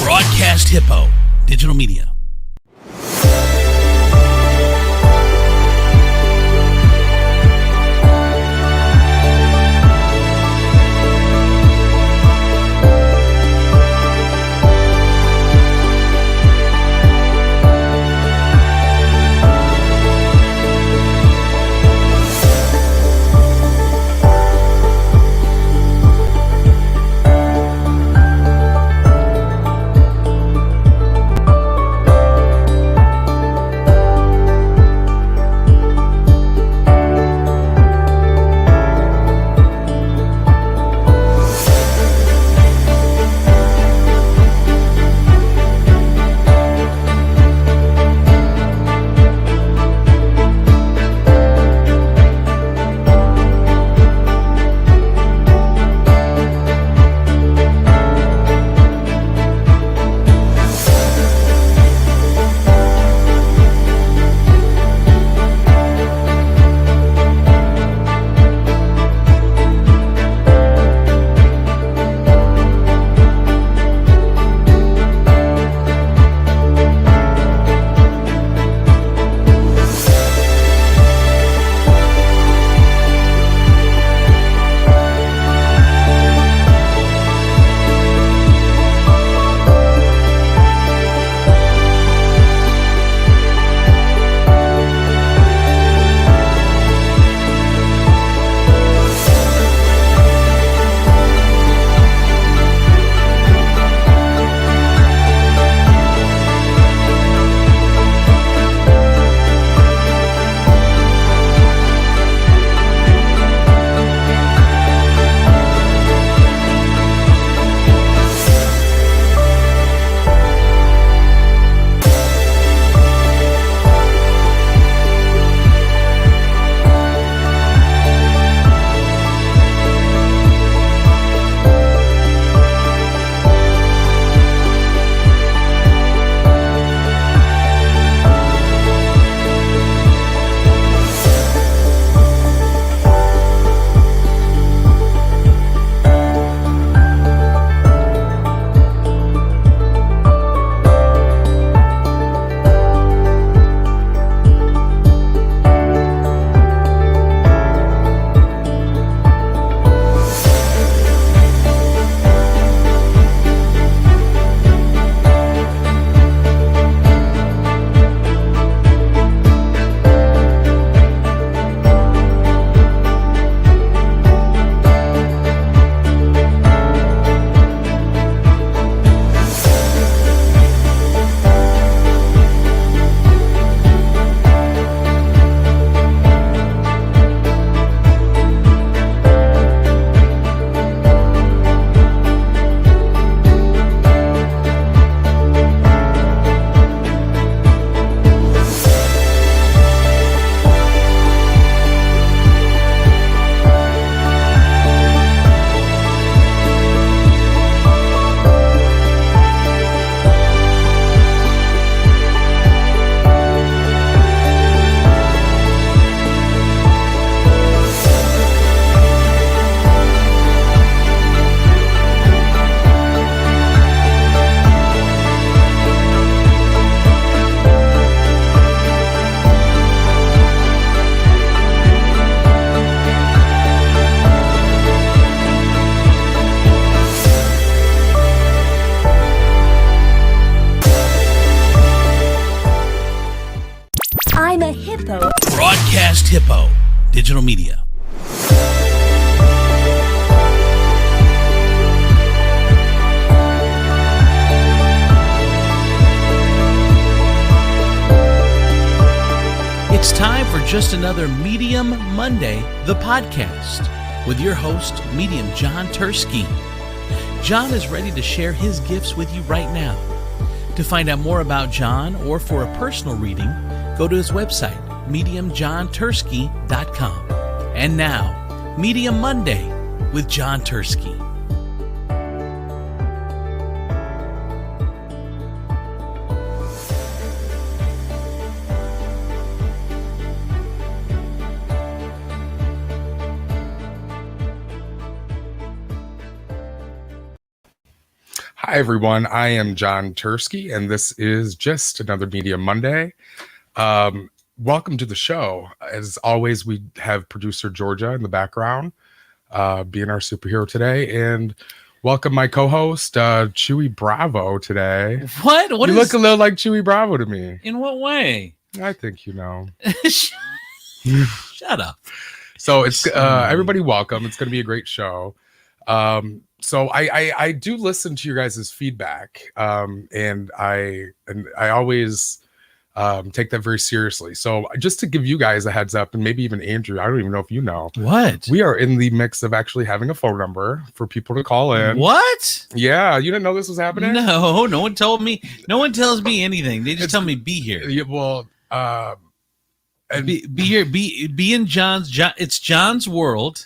Broadcast Hippo Digital Media. I'm a hippo. Broadcast Hippo Digital Media. It's time for just another Medium Monday, the podcast, with your host, Medium John Turski. John is ready to share his gifts with you right now. To find out more about John or for a personal reading, go to his website, mediumjohnturski.com. And now, Medium Monday with John Turski. Hi, everyone. I am John Turski, and this is just another Media Monday. Welcome to the show. As always, we have producer Georgia in the background being our superhero today. And welcome my co-host, Chewy Bravo, today. What? You look a little like Chewy Bravo to me. In what way? I think you know. Shut up. So it's everybody welcome. It's going to be a great show. So I do listen to your guys' feedback, and I always take that very seriously. So just to give you guys a heads up, and maybe even Andrew, I don't even know if you know, what we are in the mix of actually having a phone number for people to call in. What? Yeah, you didn't know this was happening? No one told me. No one tells me anything. They just tell me be here. Yeah, well, and be here. Be in John's. It's John's world.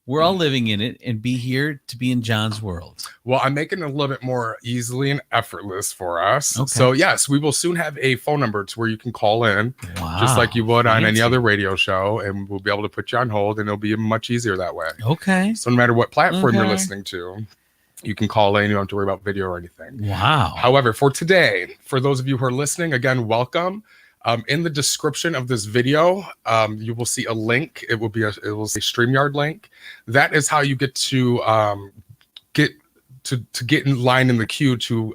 We're all living in it, and be here to be in John's world. Well, I'm making it a little bit more easily and effortless for us. Okay. So yes, we will soon have a phone number to where you can call in, Wow, just like you would on any fancy. other radio show, and we'll be able to put you on hold, and it'll be much easier that way. Okay. So no matter what platform you're Okay. listening to, you can call in. You don't have to worry about video or anything. Wow. However, for today, for those of you who are listening, again, welcome. In the description of this video, you will see a link. It will say StreamYard link. That is how you get to get in line in the queue to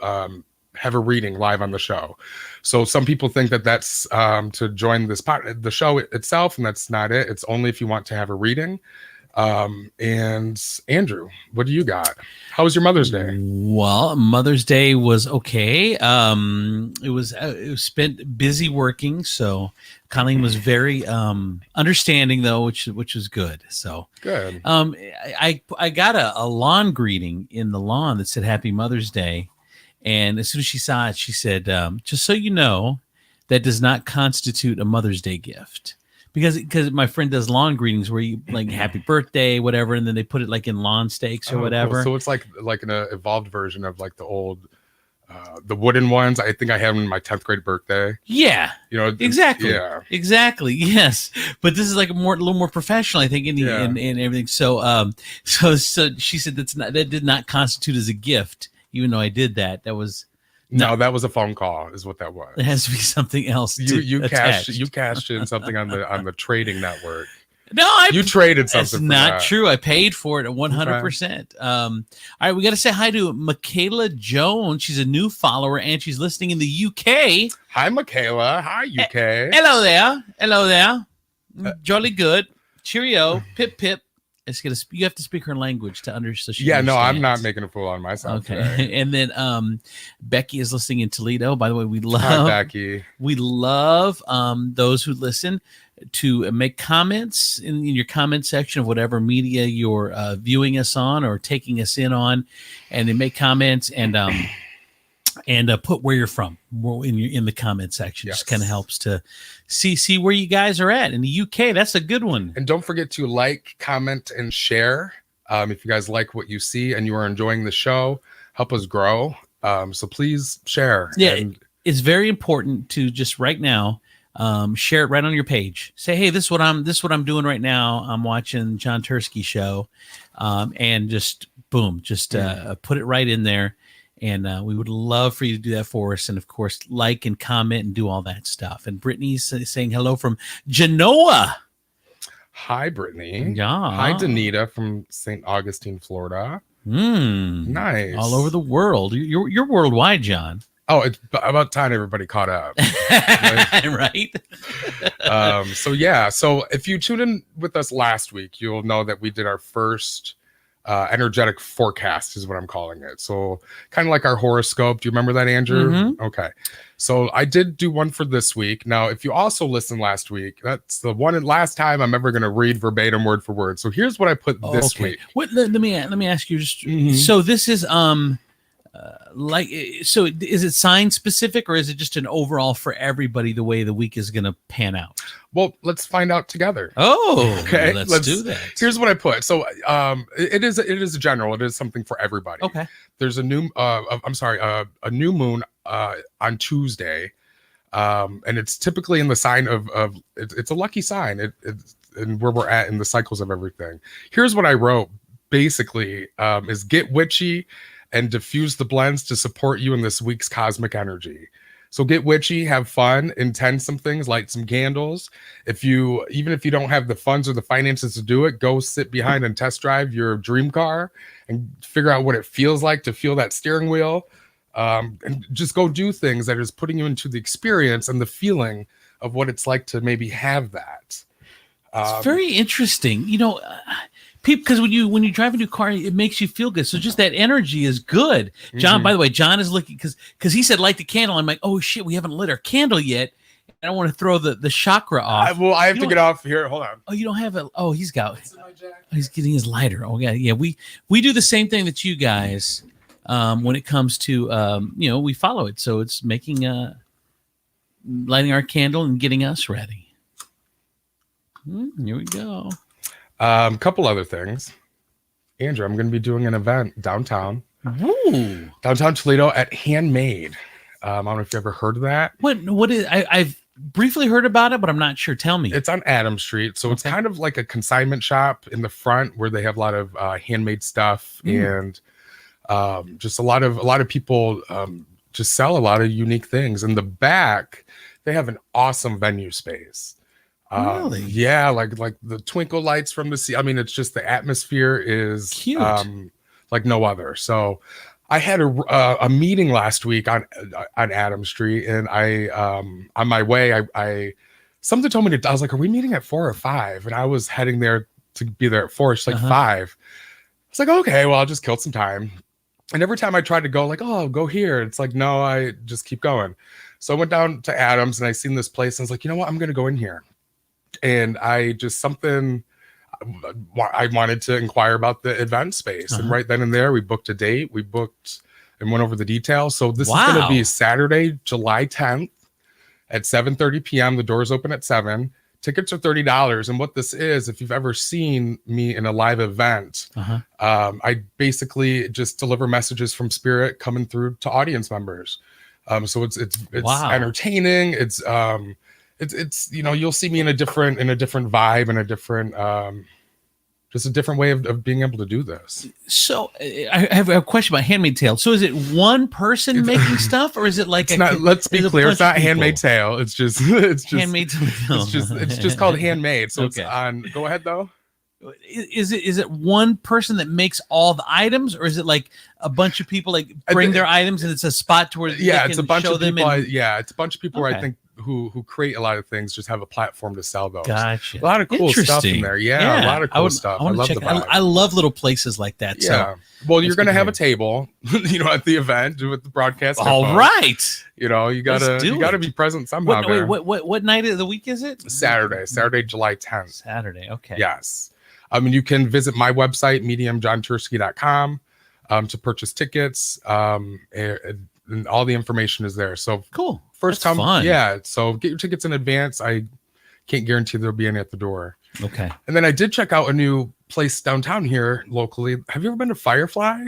have a reading live on the show. So some people think that that's to join the show itself, and that's not it. It's only if you want to have a reading. And Andrew, what do you got? How was your Mother's Day? Well, Mother's Day was okay. It was spent busy working, so Colleen was very understanding though, which was good. So Good. I got a lawn greeting in the lawn that said Happy Mother's Day, and as soon as she saw it, she said, "Just so you know, that does not constitute a Mother's Day gift." Because my friend does lawn greetings where you like happy birthday, whatever, and then they put it like in lawn stakes or whatever. Cool. So it's like an evolved version of like the old, the wooden ones. I think I had them in my 10th grade birthday. Yeah, You know, exactly. Yeah. Exactly. Yes, but this is like a little more professional, I think, in everything. So so she said that did not constitute as a gift, even though I did that. That was. No, that was a phone call, is what that was. It has to be something else. You cashed in something on the trading network. No, You traded something. That's for not that. true. I paid for it at 100%. All right, we got to say hi to Michaela Jones. She's a new follower, and she's listening in the UK. Hi, Michaela. Hi, UK. Hello there. Hello there. Jolly good. Cheerio. Pip pip. You have to speak her language to understand. So Yeah, no, I'm not making a fool out of myself. Okay, Today. and then Becky is listening in Toledo. By the way, we Hi, love Becky. those who listen to make comments in your comment section of whatever media you're viewing us on or taking us in on, and they make comments and put where you're from in the comment section. Yes. Just kind of helps to see where you guys are at in the UK. That's a good one. And don't forget to like, comment, and share. If you guys like what you see and you are enjoying the show, help us grow. So please share. Yeah, And it's very important to just right now share it right on your page. Say, hey, this is what I'm doing right now. I'm watching John Turski show, and just boom, put it right in there. And we would love for you to do that for us. And of course, like and comment and do all that stuff. And Brittany's saying hello from Genoa. hi, Brittany. Yeah. Hi, Danita from St. Augustine, Florida. Nice. All over the world. You're worldwide, John. Oh, it's about time everybody caught up. Right? So yeah. So if you tuned in with us last week, you'll know that we did our first energetic forecast is what I'm calling it. So kind of like our horoscope. Do you remember that, Andrew? Mm-hmm. Okay. So I did do one for this week. Now, if you also listened last week, that's the one and last time I'm ever going to read verbatim word for word. So here's what I put this week. What, let me ask you just Mhm. so this is so is it sign specific or is it just an overall for everybody the way the week is going to pan out? Well, let's find out together. Oh, Okay, let's do that. Here's what I put. So it is a general. It is something for everybody. Okay. There's a new a new moon on Tuesday, and it's typically in the sign of it's a lucky sign. It's and where we're at in the cycles of everything. Here's what I wrote. Basically, is get witchy and diffuse the blends to support you in this week's cosmic energy. So get witchy, have fun, intend some things, light some candles. Even if you don't have the funds or the finances to do it, go sit behind and test drive your dream car and figure out what it feels like to feel that steering wheel. And just go do things that is putting you into the experience and the feeling of what it's like to maybe have that. It's very interesting, people, because when you drive a new car, it makes you feel good. So just that energy is good. John, by the way, John is looking because he said light the candle. I'm like, oh shit, we haven't lit our candle yet. I don't want to throw the chakra off. I have to get off here. Hold on. Oh, you don't have it. Oh, he's getting his lighter. Oh yeah. We do the same thing that you guys. When it comes to we follow it. So it's making lighting our candle and getting us ready. Here we go. Couple other things. Andrew, I'm going to be doing an event downtown. Ooh. Downtown Toledo at Handmade. I don't know if you ever heard of that. What is I've briefly heard about it, but I'm not sure. Tell me. It's on Adams Street. So it's kind of like a consignment shop in the front where they have a lot of handmade stuff and just a lot of people just sell a lot of unique things. In the back, they have an awesome venue space. Really? Yeah, like the twinkle lights from the sea. I mean, it's just the atmosphere is cute, like no other. So I had a meeting last week on Adams Street, and I on my way, I something told me I was like, are we meeting at 4 or 5? And I was heading there to be there at 4. It's like 5. It's like, okay, well, I'll just kill some time. And every time I tried to go, like, oh, go here, it's like, no, I just keep going. So I went down to Adams and I seen this place and I was like, you know what, I'm going to go in here. And I wanted to inquire about the event space. And right then and there, we booked a date. We booked and went over the details. So this is going to be Saturday, July 10th at 7:30 p.m. The doors open at 7. Tickets are $30. And what this is, if you've ever seen me in a live event, I basically just deliver messages from spirit coming through to audience members. So it's entertaining. It's you'll see me in a different vibe and a different just a different way of being able to do this. So I have a question about Handmaid's Tale. So is it one person making stuff, or is it like let's be clear, it's not Handmaid's Tale. It's just Handmaid's Tale. It's just called Handmade. So it's on. Go ahead though. Is it one person that makes all the items, or is it like a bunch of people like bring their items and it's a spot to where it's a bunch of people. It's a bunch of people where I think who create a lot of things just have a platform to sell those. Gotcha. A lot of cool stuff in there. Yeah, a lot of cool stuff. I love the vibe. I love little places like that. Yeah. So well, you're gonna have a table, at the event with the broadcast. All right. You gotta be present somehow. What night of the week is it? Saturday, July 10th. Saturday. Okay. Yes. You can visit my website, mediumjohnturski.com, to purchase tickets. And all the information is there. So cool. First time, fun. Yeah. So get your tickets in advance. I can't guarantee there'll be any at the door. Okay. And then I did check out a new place downtown here locally. Have you ever been to Firefly?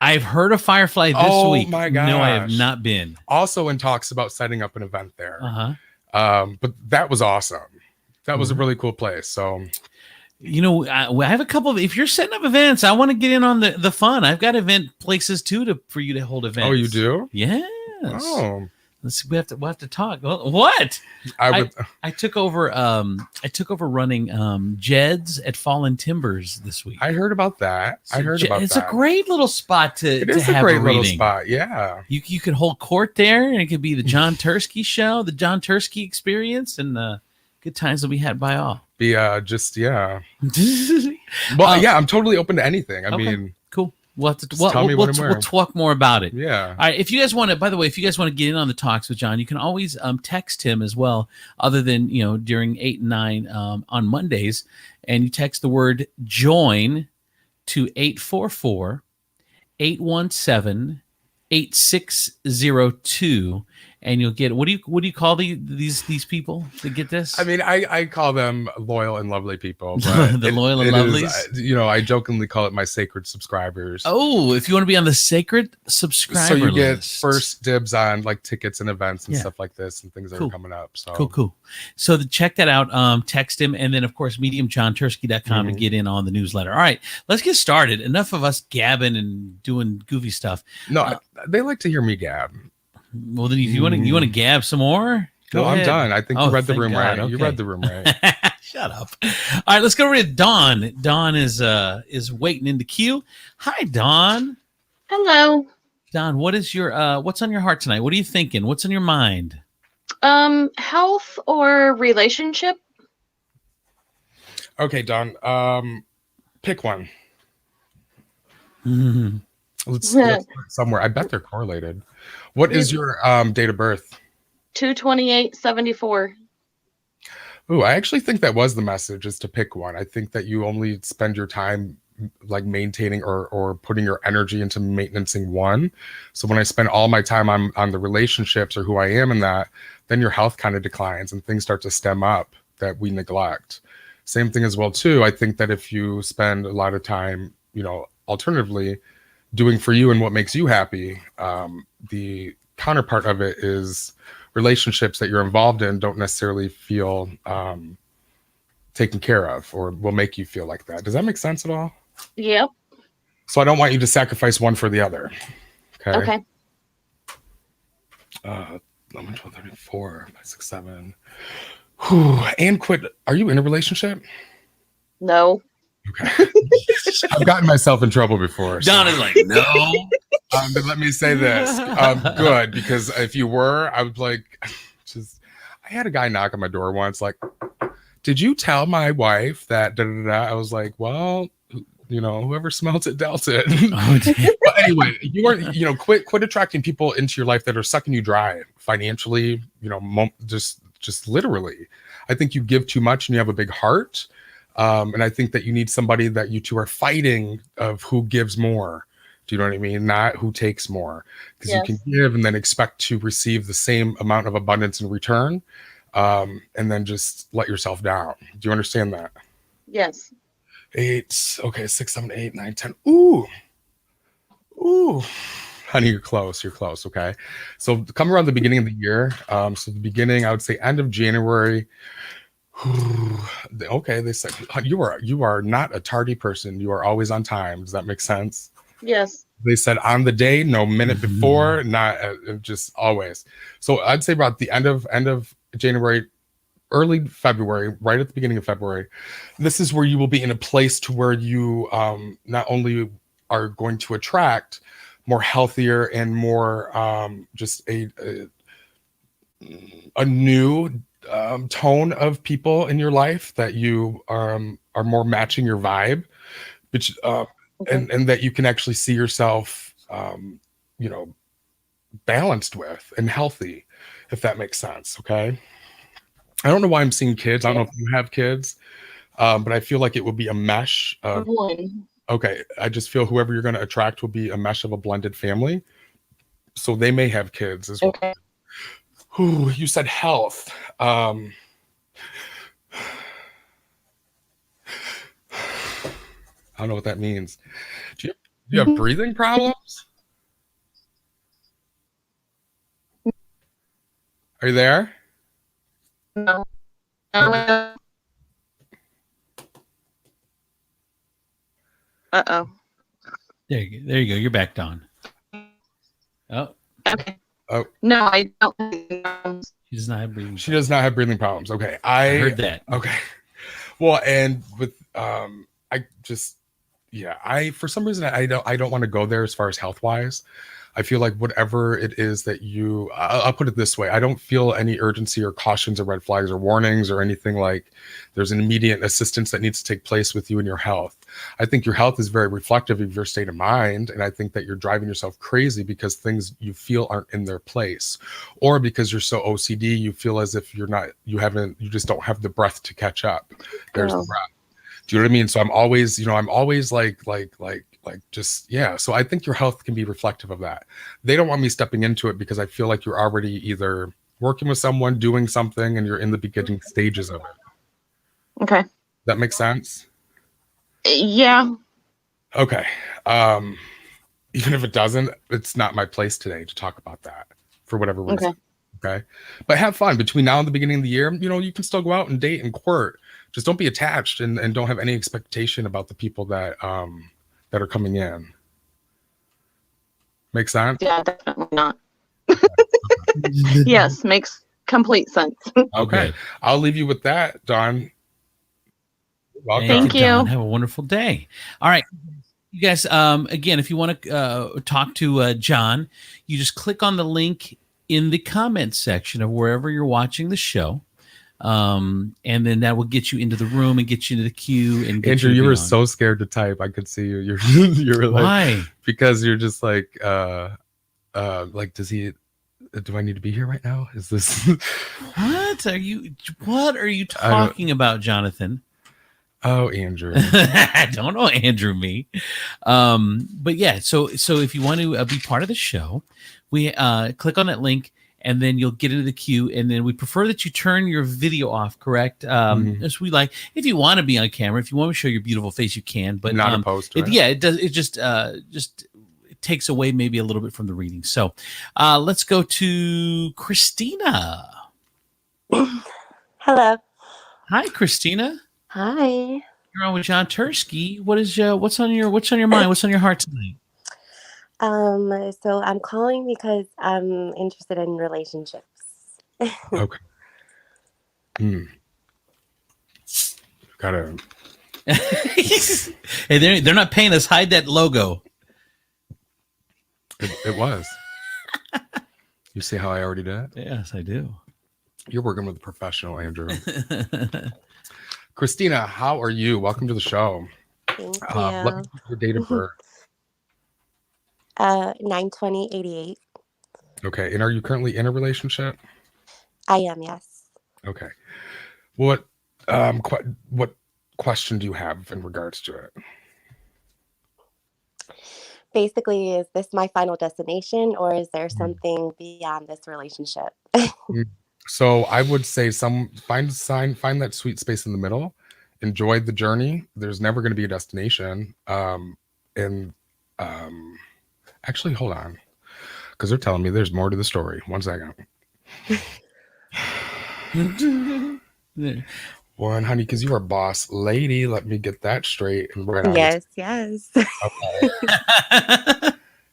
I've heard of Firefly this week. Oh my gosh. No, I have not been. Also in talks about setting up an event there. But that was awesome. That was a really cool place. So I have a couple of, if you're setting up events, I want to get in on the fun. I've got event places too for you to hold events. Oh, you do? Yes. Oh, let's see. We'll have to talk. What? I took over running Jed's at Fallen Timbers this week. I heard about that. It's a great little spot to It is to a have great a little reading. spot. Yeah. You could hold court there, and it could be the John Turski show, the John Turski experience, and good times that we had by all. Well, I'm totally open to anything. I mean, cool. We'll talk more about it. Yeah. All right. If you guys want to get in on the talks with John, you can always text him as well, other than, during 8 and 9 on Mondays. And you text the word join to 844-817-8602. and you'll get what do you call these people that get this? I mean, I call them loyal and lovely people. But The loyal and lovelies. I jokingly call it my sacred subscribers. Oh, if you want to be on the sacred subscriber so you get list. first dibs on like tickets and events and stuff like this and things that Cool. are coming up. So Cool. So check that out. Text him, and then of course mediumjohnturski.com to get in on the newsletter. All right, let's get started. Enough of us gabbing and doing goofy stuff. No, they like to hear me gab. Well, then if you want to gab some more, no, ahead. I'm done. I think you read the room right. Okay. You read the room right. Shut up. All right, let's go over to Dawn. Dawn is waiting in the queue. Hi, Dawn. Hello. Dawn, what is your what's on your heart tonight? What are you thinking? What's on your mind? Health or relationship? Okay, Dawn. Pick one. Mhm. Let's start somewhere. I bet they're correlated. What is your date of birth? 2/28/74. Ooh, I actually think that was the message, is to pick one. I think that you only spend your time like maintaining or putting your energy into maintenancing one. So when I spend all my time on the relationships or who I am in that, then your health kind of declines and things start to stem up that we neglect. Same thing as well too. I think that if you spend a lot of time, alternatively doing for you and what makes you happy, the counterpart of it is relationships that you're involved in don't necessarily feel taken care of or will make you feel like that. Does that make sense at all? Yep. So I don't want you to sacrifice one for the other. Okay. 11, 12, 13, 4, 5, 6, 7. And quit. Are you in a relationship? No. Okay. I've gotten myself in trouble before. Dawn is like, no. But let me say this. Good, because if you were, I would like I had a guy knock on my door once, like, did you tell my wife that da, da, da? I was like, well, whoever smelt it dealt it. But anyway, you are, quit attracting people into your life that are sucking you dry financially, just literally. I think you give too much and you have a big heart. And I think that you need somebody that you two are fighting of who gives more. Do you know what I mean? Not who takes more, because you can give and then expect to receive the same amount of abundance in return. And then just let yourself down. Do you understand that? Yes. 8. Okay. 6, 7, 8, 9, 10. Ooh. Honey, you're close. You're close. Okay. So come around the beginning of the year. So the beginning, I would say end of January. Okay, they said you are not a tardy person. You are always on time. Does that make sense? Yes. They said on the day, no minute before, not just always. So I'd say about the end of January, early February, right at the beginning of February. This is where you will be in a place to where you not only are going to attract more healthier and more just a new tone of people in your life that you are more matching your vibe, which and that you can actually see yourself balanced with and healthy, if that makes sense. Okay. I don't know why I'm seeing kids. I don't know if you have kids, but I feel like it will be a mesh of One. Okay. I just feel whoever you're going to attract will be a mesh of a blended family. So they may have kids as well. Okay. Ooh, you said health. I don't know what that means. Do you have breathing problems? Are you there? No. Uh-oh. There you go. You're back, Dawn. Oh, Okay. Oh, No, I don't. she does not have breathing. she does not have breathing problems. Okay. I heard that. Okay. Well, and with I just for some reason I don't want to go there as far as health wise. I feel like whatever it is that I'll put it this way. I don't feel any urgency or cautions or red flags or warnings or anything like there's an immediate assistance that needs to take place with you in your health. I think your health is very reflective of your state of mind. And I think that you're driving yourself crazy because things you feel aren't in their place, or because you're so OCD, you feel as if you just don't have the breath to catch up. There's the breath. Do you know what I mean? So I'm always like like just yeah. So I think your health can be reflective of that. They don't want me stepping into it because I feel like you're already either working with someone, doing something, and you're in the beginning stages of it. Okay. That makes sense? Yeah. Okay. Even if it doesn't, it's not my place today to talk about that for whatever reason. Okay. Okay. But have fun between now and the beginning of the year. You know, you can still go out and date and court. Just don't be attached and don't have any expectation about the people that that are coming in. Make sense? Yeah, definitely not. Yes, makes complete sense. Okay. I'll leave you with that, Dawn. Welcome. Thank you. Don. Have a wonderful day. All right. You guys, again, if you want to talk to John, you just click on the link in the comments section of wherever you're watching the show. And then that will get you into the room and get you into the queue. And Andrew, you were so scared to type. I could see you. You're like, why? Because you're just like, does he? Do I need to be here right now? Is this? What are you talking about, Jonathan? Oh, Andrew. I don't know, Andrew. Me, but yeah. So if you want to be part of the show, we click on that link. And then you'll get into the queue. And then we prefer that you turn your video off, correct? As we like, if you want to be on camera, if you want to show your beautiful face, you can. But not opposed to it. Yeah, it does. It just it takes away maybe a little bit from the reading. So let's go to Christina. Hello. Hi, Christina. Hi. You're on with John Turski. What's on your mind? What's on your heart tonight? So I'm calling because I'm interested in relationships. Okay. Gotta. Hey, they're not paying us. Hide that logo. It was. You see how I already did it? Yes, I do. You're working with a professional, Andrew. Christina, how are you? Welcome to the show. Thank Let me get your date of birth. 9/20/88. Okay. And are you currently in a relationship? I am, yes. Okay. What question do you have in regards to it? Basically, is this my final destination or is there something beyond this relationship? So I would say find that sweet space in the middle. Enjoy the journey. There's never going to be a destination. Actually, hold on, because they're telling me there's more to the story. 1 second. One, honey, because you are boss lady. Let me get that straight. And right on. Yes. Okay.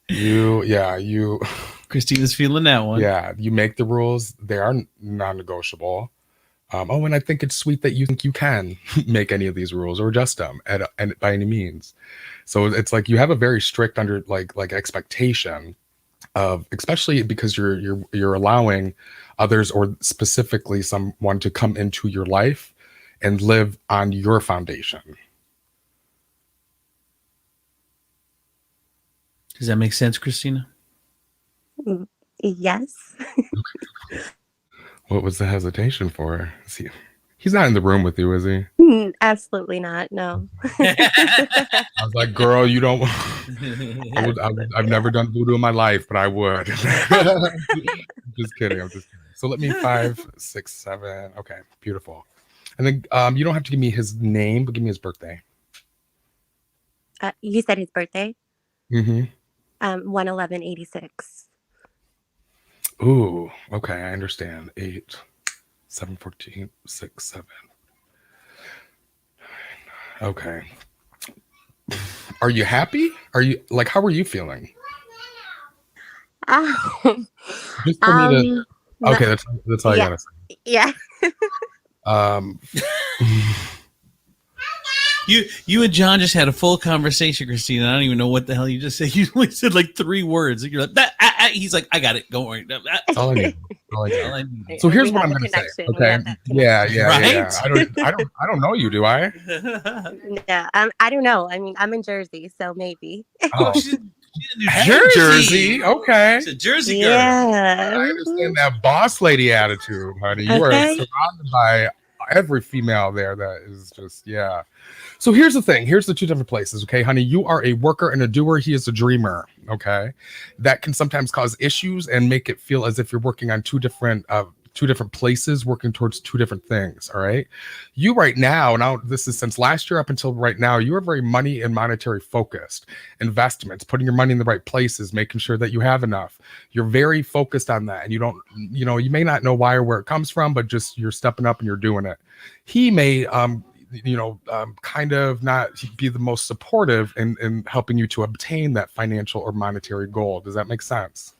You. Christina's feeling that one. Yeah, you make the rules. They are non-negotiable. And I think it's sweet that you think you can make any of these rules or adjust them and by any means. So it's like you have a very strict like expectation of, especially because you're allowing others or specifically someone to come into your life and live on your foundation. Does that make sense, Christina? Yes. What was the hesitation for? He's not in the room with you, is he? Absolutely not. No. I was like, girl, you don't. I've never done voodoo in my life, but I would. Just kidding. I'm just kidding. So let me 5, 6, 7. Okay, beautiful. And then you don't have to give me his name, but give me his birthday. You said his birthday? Mm-hmm. 1/11/86. Ooh, okay, I understand. 8, 7, 14, 6, 7. Okay. Are you happy? Are you like? How are you feeling? Just for me to. Okay, that's all I gotta say. Yeah. You and John just had a full conversation, Christina. I don't even know what the hell you just said. You only said like 3 words. You're like, he's like, I got it. Don't worry. That's all I need. All I need. So here's what I'm going to say. Okay. Yeah. I don't know you, do I? Yeah. I don't know. I mean, I'm in Jersey, so maybe. Oh. She's in New Jersey. Okay. She's a Jersey girl. Yeah. I understand that boss lady attitude, honey. You are surrounded by every female there that is just, yeah. So here's the thing. Here's the two different places. Okay, honey, you are a worker and a doer. He is a dreamer. Okay, that can sometimes cause issues and make it feel as if you're working on two different places, working towards two different things. All right, you right now, this is since last year up until right now, you are very money and monetary focused. Investments, putting your money in the right places, making sure that you have enough. You're very focused on that, and you don't, you may not know why or where it comes from, but just you're stepping up and you're doing it. He may kind of not be the most supportive in helping you to obtain that financial or monetary goal. Does that make sense?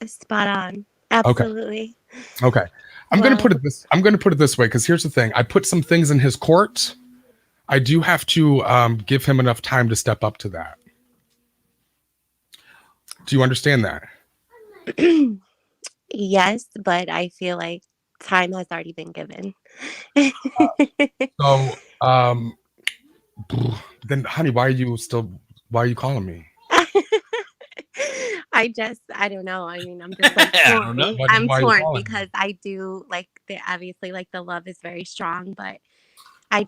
Spot on. Absolutely. Okay. I'm going to put it this way, because here's the thing. I put some things in his court. I do have to give him enough time to step up to that. Do you understand that? Yes, but I feel like time has already been given. So then, honey, why are you calling me? I don't know. I mean, I'm just like I torn. don't know. I'm Why are you torn calling me? because I do like obviously like the love is very strong, but I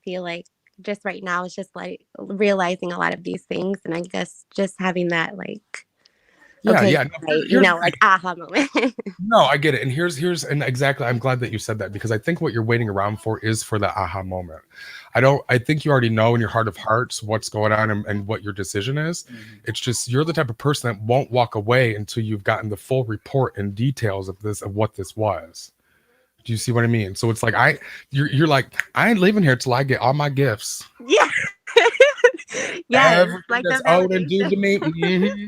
feel like just right now it's just like realizing a lot of these things, and I guess just having that like like aha moment. No, I get it. And here's exactly, I'm glad that you said that, because I think what you're waiting around for is for the aha moment. I think you already know in your heart of hearts what's going on and what your decision is. Mm-hmm. It's just, you're the type of person that won't walk away until you've gotten the full report and details of what this was. Do you see what I mean? So it's like, you're like, I ain't leaving here till I get all my gifts. Yeah. Yeah. Everything Like that's owed and due to me. Mm-hmm.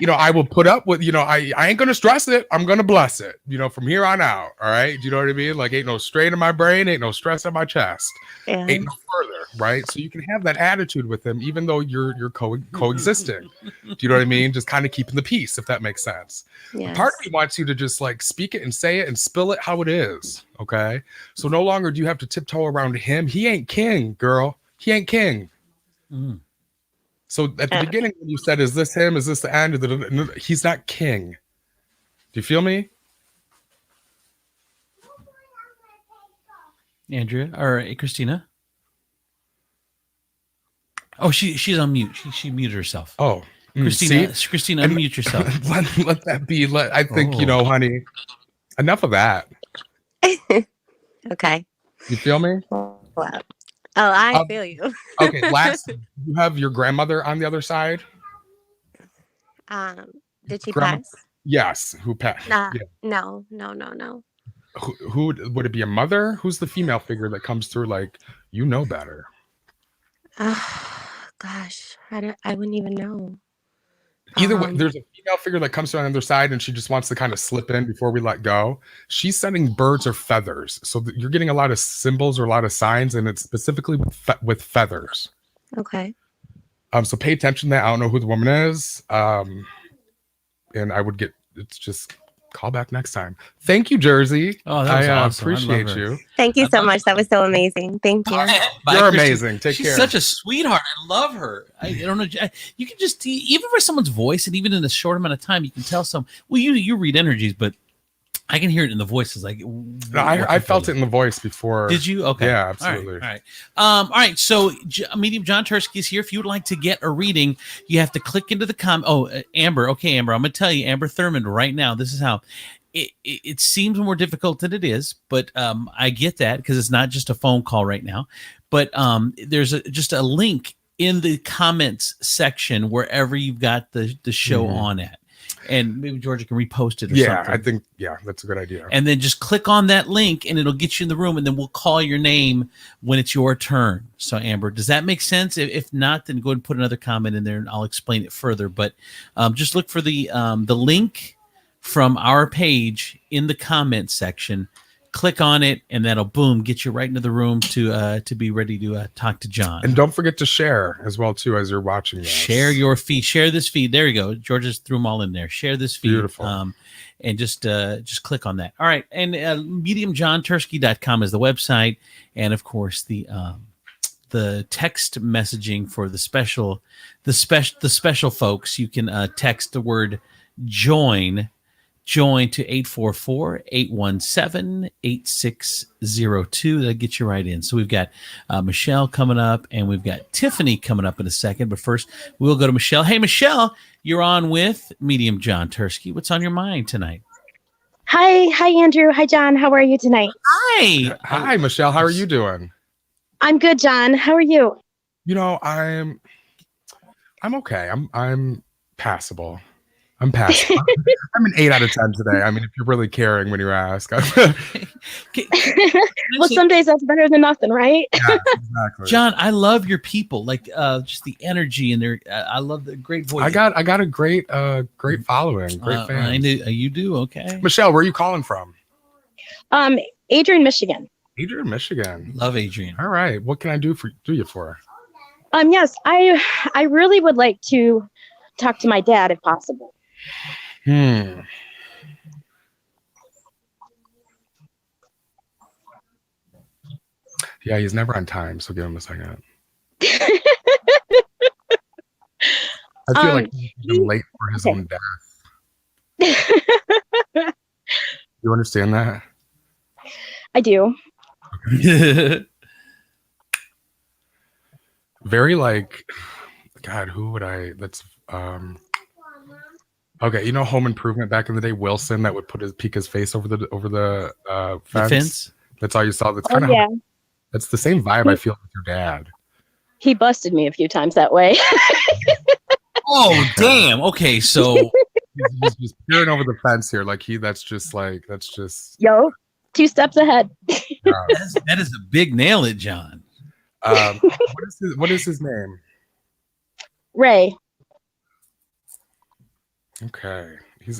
I will put up with, I ain't going to stress it. I'm going to bless it, from here on out. All right. Do you know what I mean? Like, ain't no strain in my brain. Ain't no stress in my chest. Yeah. Ain't no further. Right. So you can have that attitude with him, even though you're coexisting. Do you know what I mean? Just kind of keeping the peace, if that makes sense. Yes. Part of me wants you to just like speak it and say it and spill it how it is. Okay. So no longer do you have to tiptoe around him. He ain't king, girl. He ain't king. Mm. So at the beginning, when you said, is this him? Is this the end? He's not king. Do you feel me? Andrea or Christina? Oh, she's on mute. She muted herself. Oh, Christina, unmute yourself. Let that be. I think, honey, enough of that. Okay. You feel me? Wow. Oh, I feel you. Okay, last, you have your grandmother on the other side? Did she pass? Yes. Who passed? Yeah. No. Who would it be? A mother? Who's the female figure that comes through like, better? Gosh, I wouldn't even know. Either way, there's a female figure that comes from the other side and she just wants to kind of slip in before we let go. She's sending birds or feathers. So you're getting a lot of symbols or a lot of signs, and it's specifically with feathers. Okay. So pay attention to that. I don't know who the woman is. And it's just call back next time. Thank you, Jersey. Oh, that was awesome. Appreciate you. Thank you so much. That was so amazing. Thank you. You're amazing. Take care. She's such a sweetheart. I love her. I don't know. You can just, even for someone's voice, and even in a short amount of time, you can tell you read energies, but I can hear it in the voices. Like, no, I felt it in the voice before. Did you? Okay. Yeah, absolutely. All right. So Medium John Turski is here. If you would like to get a reading, you have to click into the Amber. Okay, Amber, I'm going to tell you, Amber Thurman, right now, this is how it seems more difficult than it is, but I get that because it's not just a phone call right now, but there's just a link in the comments section wherever you've got the show on at. And maybe Georgia can repost it or something. I think, that's a good idea. And then just click on that link and it'll get you in the room, and then we'll call your name when it's your turn. So, Amber, does that make sense? If not, then go ahead and put another comment in there and I'll explain it further. But just look for the link from our page in the comment section. Click on it, and that'll get you right into the room to be ready to talk to John. And don't forget to share as well too as you're watching this. Share your feed. Share this feed. There you go. George just threw them all in there. Share this feed. Beautiful. And just click on that. All right. And mediumjohnturski.com is the website, and of course the text messaging for the special folks. You can text the word join. join to 844-817-8602. That'll get you right in. So we've got Michelle coming up, and we've got Tiffany coming up in a second. But first, we'll go to Michelle. Hey, Michelle, you're on with Medium John Turski. What's on your mind tonight? Hi, Andrew. Hi, John. How are you tonight? Hi, Michelle. How are you doing? I'm good, John. How are you? You know, I'm okay. I'm passable. I'm passable. I'm an 8 out of 10 today. I mean, if you're really caring when you ask. Well, some days that's better than nothing, right? Yeah, exactly. John, I love your people, like just the energy and their. I love the great voice. I got a great following, great fans. I knew you do. Okay, Michelle, where are you calling from? Adrian, Michigan. Adrian, Michigan. Love Adrian. All right, what can I do you for? Yes, I really would like to talk to my dad if possible. Yeah, he's never on time, so give him a second. I feel like he's been late for his own death. You understand that? I do. Very like, God, who would I? That's okay. You know, Home Improvement back in the day. Wilson that would peek his face over the fence. That's all you saw. That's kind of that's the same vibe I feel with your dad. He busted me a few times that way. Oh damn! Okay, so he's just peering over the fence here. Like that's just Yo, 2 steps ahead. that is a big nail, it, John. What is his name? Ray. Okay, he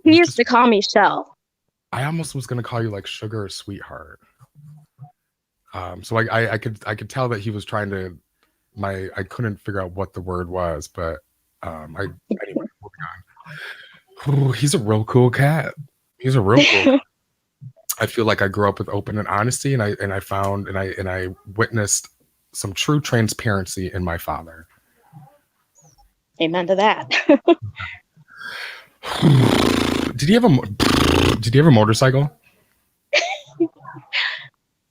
used to call me Shell. I almost was gonna call you like Sugar or Sweetheart. So I could tell that he was trying to. I couldn't figure out what the word was, but anyway, moving on. Ooh, he's a real cool cat. He's a real cool cat. I feel like I grew up with open and honesty, and I witnessed some true transparency in my father. Amen to that. Did he have a motorcycle?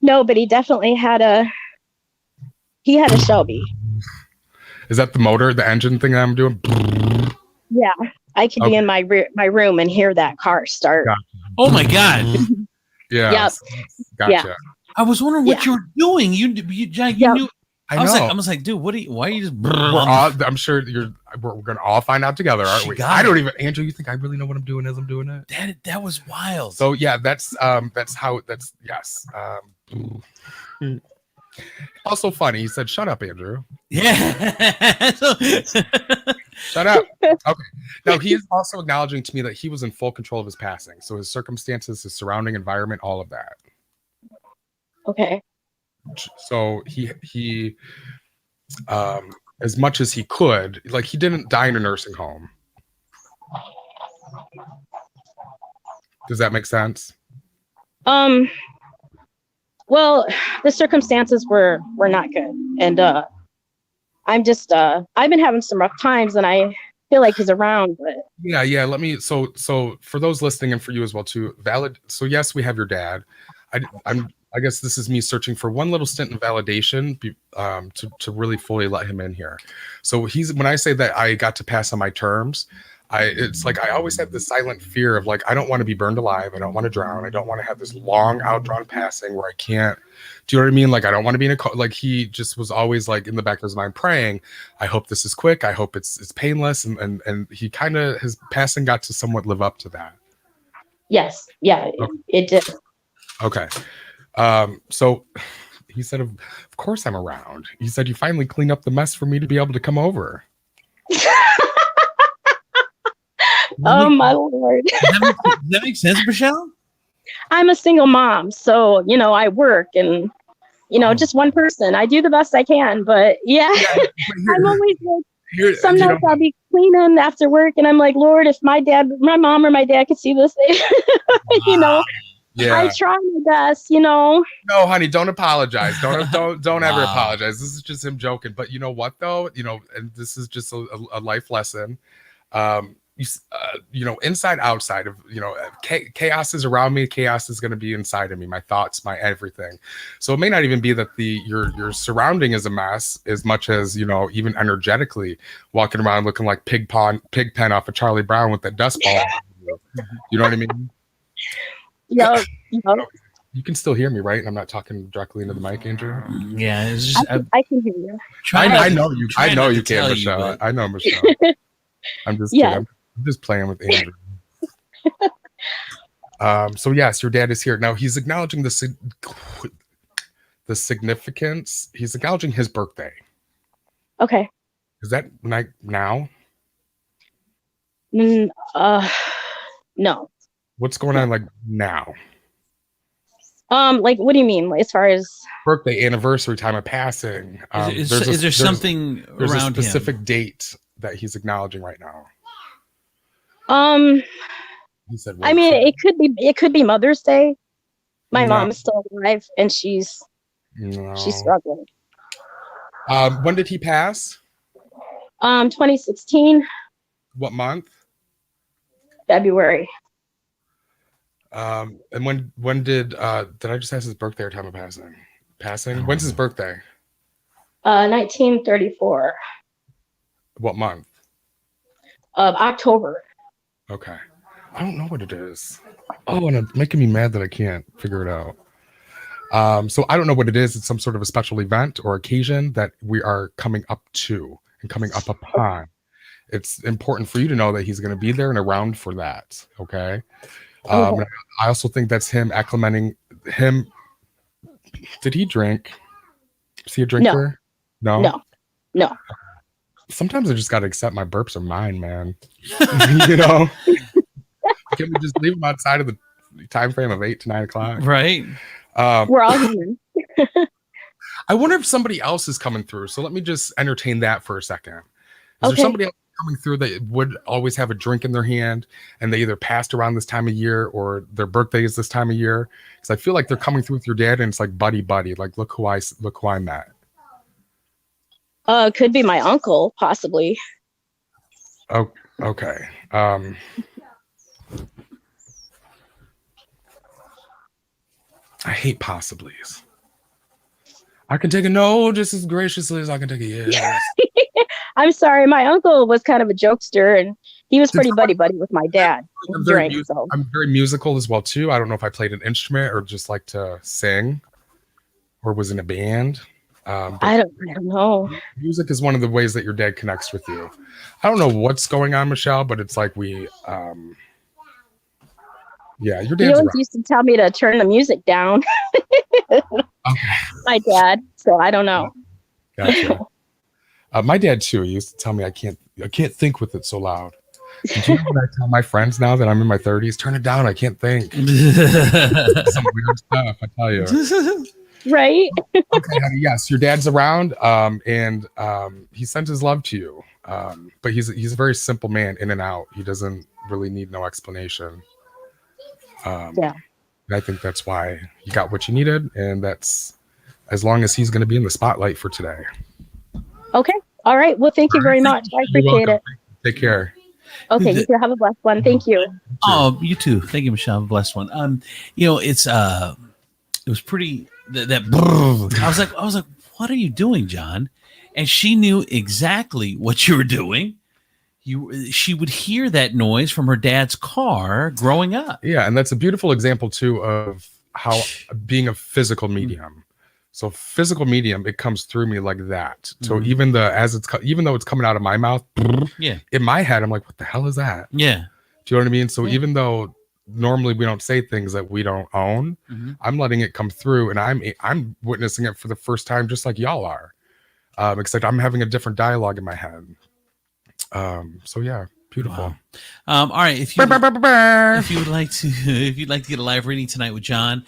No, but he definitely had a Shelby. Is that the motor, the engine thing that I'm doing? Yeah, I could be in my room and hear that car start. Gotcha. Oh my God! Yeah. Yep. Gotcha. Yeah. I was wondering what you were doing. You knew. I was like, dude, why are you just? I'm sure we're gonna all find out together, aren't we? I don't even, Andrew. You think I really know what I'm doing as I'm doing it? That was wild. So yeah, that's yes. Also funny. He said, "Shut up, Andrew." Yeah. Shut up. Okay. Now he is also acknowledging to me that he was in full control of his passing. So his circumstances, his surrounding environment, all of that. Okay. So he as much as he could, like he didn't die in a nursing home. Does that make sense? Well, the circumstances were not good, and I'm just I've been having some rough times, and I feel like he's around. But yeah. Let me. So for those listening and for you as well too, valid. So yes, we have your dad. I guess this is me searching for one little stint in validation to really fully let him in here. So when I say that I got to pass on my terms, it's like I always had this silent fear of like I don't want to be burned alive. I don't want to drown. I don't want to have this long outdrawn passing where I can't. Do you know what I mean? Like I don't want to be in a like he just was always like in the back of his mind praying. I hope this is quick. I hope it's painless. And he kind of his passing got to somewhat live up to that. Yes, yeah, it did. Okay. So he said, of course I'm around. He said, you finally clean up the mess for me to be able to come over. Oh my Lord. Does that make sense, Michelle? I'm a single mom, so I work and just one person. I do the best I can, but yeah, I'm always like, sometimes I'll be cleaning after work and I'm like, Lord, if my mom or my dad could see this, Yeah. I try my best, No, honey, don't apologize. Don't ever apologize. This is just him joking. But you know what though? And this is just a life lesson. inside, outside of, chaos is around me. Chaos is going to be inside of me, my thoughts, my everything. So it may not even be that your surrounding is a mess as much as, even energetically walking around looking like Pigpen off of Charlie Brown with that dust ball. You know what I mean? Yeah. You can still hear me, right? I'm not talking directly into the mic, Andrew. Yeah, it's just, I can hear you. I know you. I know you tell can, you, Michelle. but- I know, Michelle. I'm just Yeah. kidding. I'm just playing with Andrew. So yes, your dad is here now. He's acknowledging the significance. He's acknowledging his birthday. Okay. Is that like now? No. What's going on like now? Like, what do you mean? As far as Birthday, anniversary, time of passing. Is there something there's around a specific him? date that he's acknowledging right now. He said, I mean, it could be Mother's Day. My No. mom's still alive and she's No. struggling. When did he pass? 2016, What month? February. And when did I just ask his birthday or time of passing? When's his birthday? 1934 What month? of October. Okay. I don't know what it is. Oh, and it's making me mad that I can't figure it out. So I don't know what it is. It's some sort of a special event or occasion that we are coming up to and coming up upon. It's important for you to know that he's going to be there and around for that. Okay. Okay. I also think that's him acclimating him. Did he drink? Is he a drinker? No. Sometimes I just got to accept my burps are mine, man. Can we just leave them outside of the time frame of 8 to 9 o'clock? Right. We're all human. I wonder if somebody else is coming through. So let me just entertain that for a second. Is there somebody else coming through that would always have a drink in their hand and they either passed around this time of year or their birthday is this time of year? Because I feel like they're coming through with your dad and it's like buddy. Like look who I met. Could be my uncle, possibly. Oh, okay. I hate possiblies. I can take a no just as graciously as I can take a yes. I'm sorry, my uncle was kind of a jokester and he was pretty buddy with my dad. I'm very musical as well too. I don't know if I played an instrument or just like to sing or was in a band. I don't know. Music is one of the ways that your dad connects with you. I don't know what's going on, Michelle, but it's like your dad's He always used to tell me to turn the music down. My dad, so I don't know. Gotcha. My dad too. He used to tell me I can't think with it so loud. Do you know what I tell my friends now that I'm in my 30s? Turn it down. I can't think. Some weird stuff, I tell you. Right. Okay, honey, yes, your dad's around, and he sent his love to you. But he's a very simple man, in and out. He doesn't really need no explanation. Yeah. And I think that's why you got what you needed, and that's as long as he's going to be in the spotlight for today. Okay. All right. Well, thank you very much. I appreciate it. Take care. Okay. You too. Have a blessed one. Thank you. Oh, you too. Thank you, Michelle. Have a blessed one. It was pretty I was like, what are you doing, John? And she knew exactly what you were doing. She would hear that noise from her dad's car growing up. Yeah, and that's a beautiful example too of how being a physical medium. So physical medium, it comes through me like that. So even though it's coming out of my mouth, in my head, I'm like, what the hell is that? Yeah. Do you know what I mean? So even though normally we don't say things that we don't own, I'm letting it come through, and I'm witnessing it for the first time, just like y'all are. Except I'm having a different dialogue in my head. So yeah, beautiful. Wow. All right, if you'd like to get a live reading tonight with John,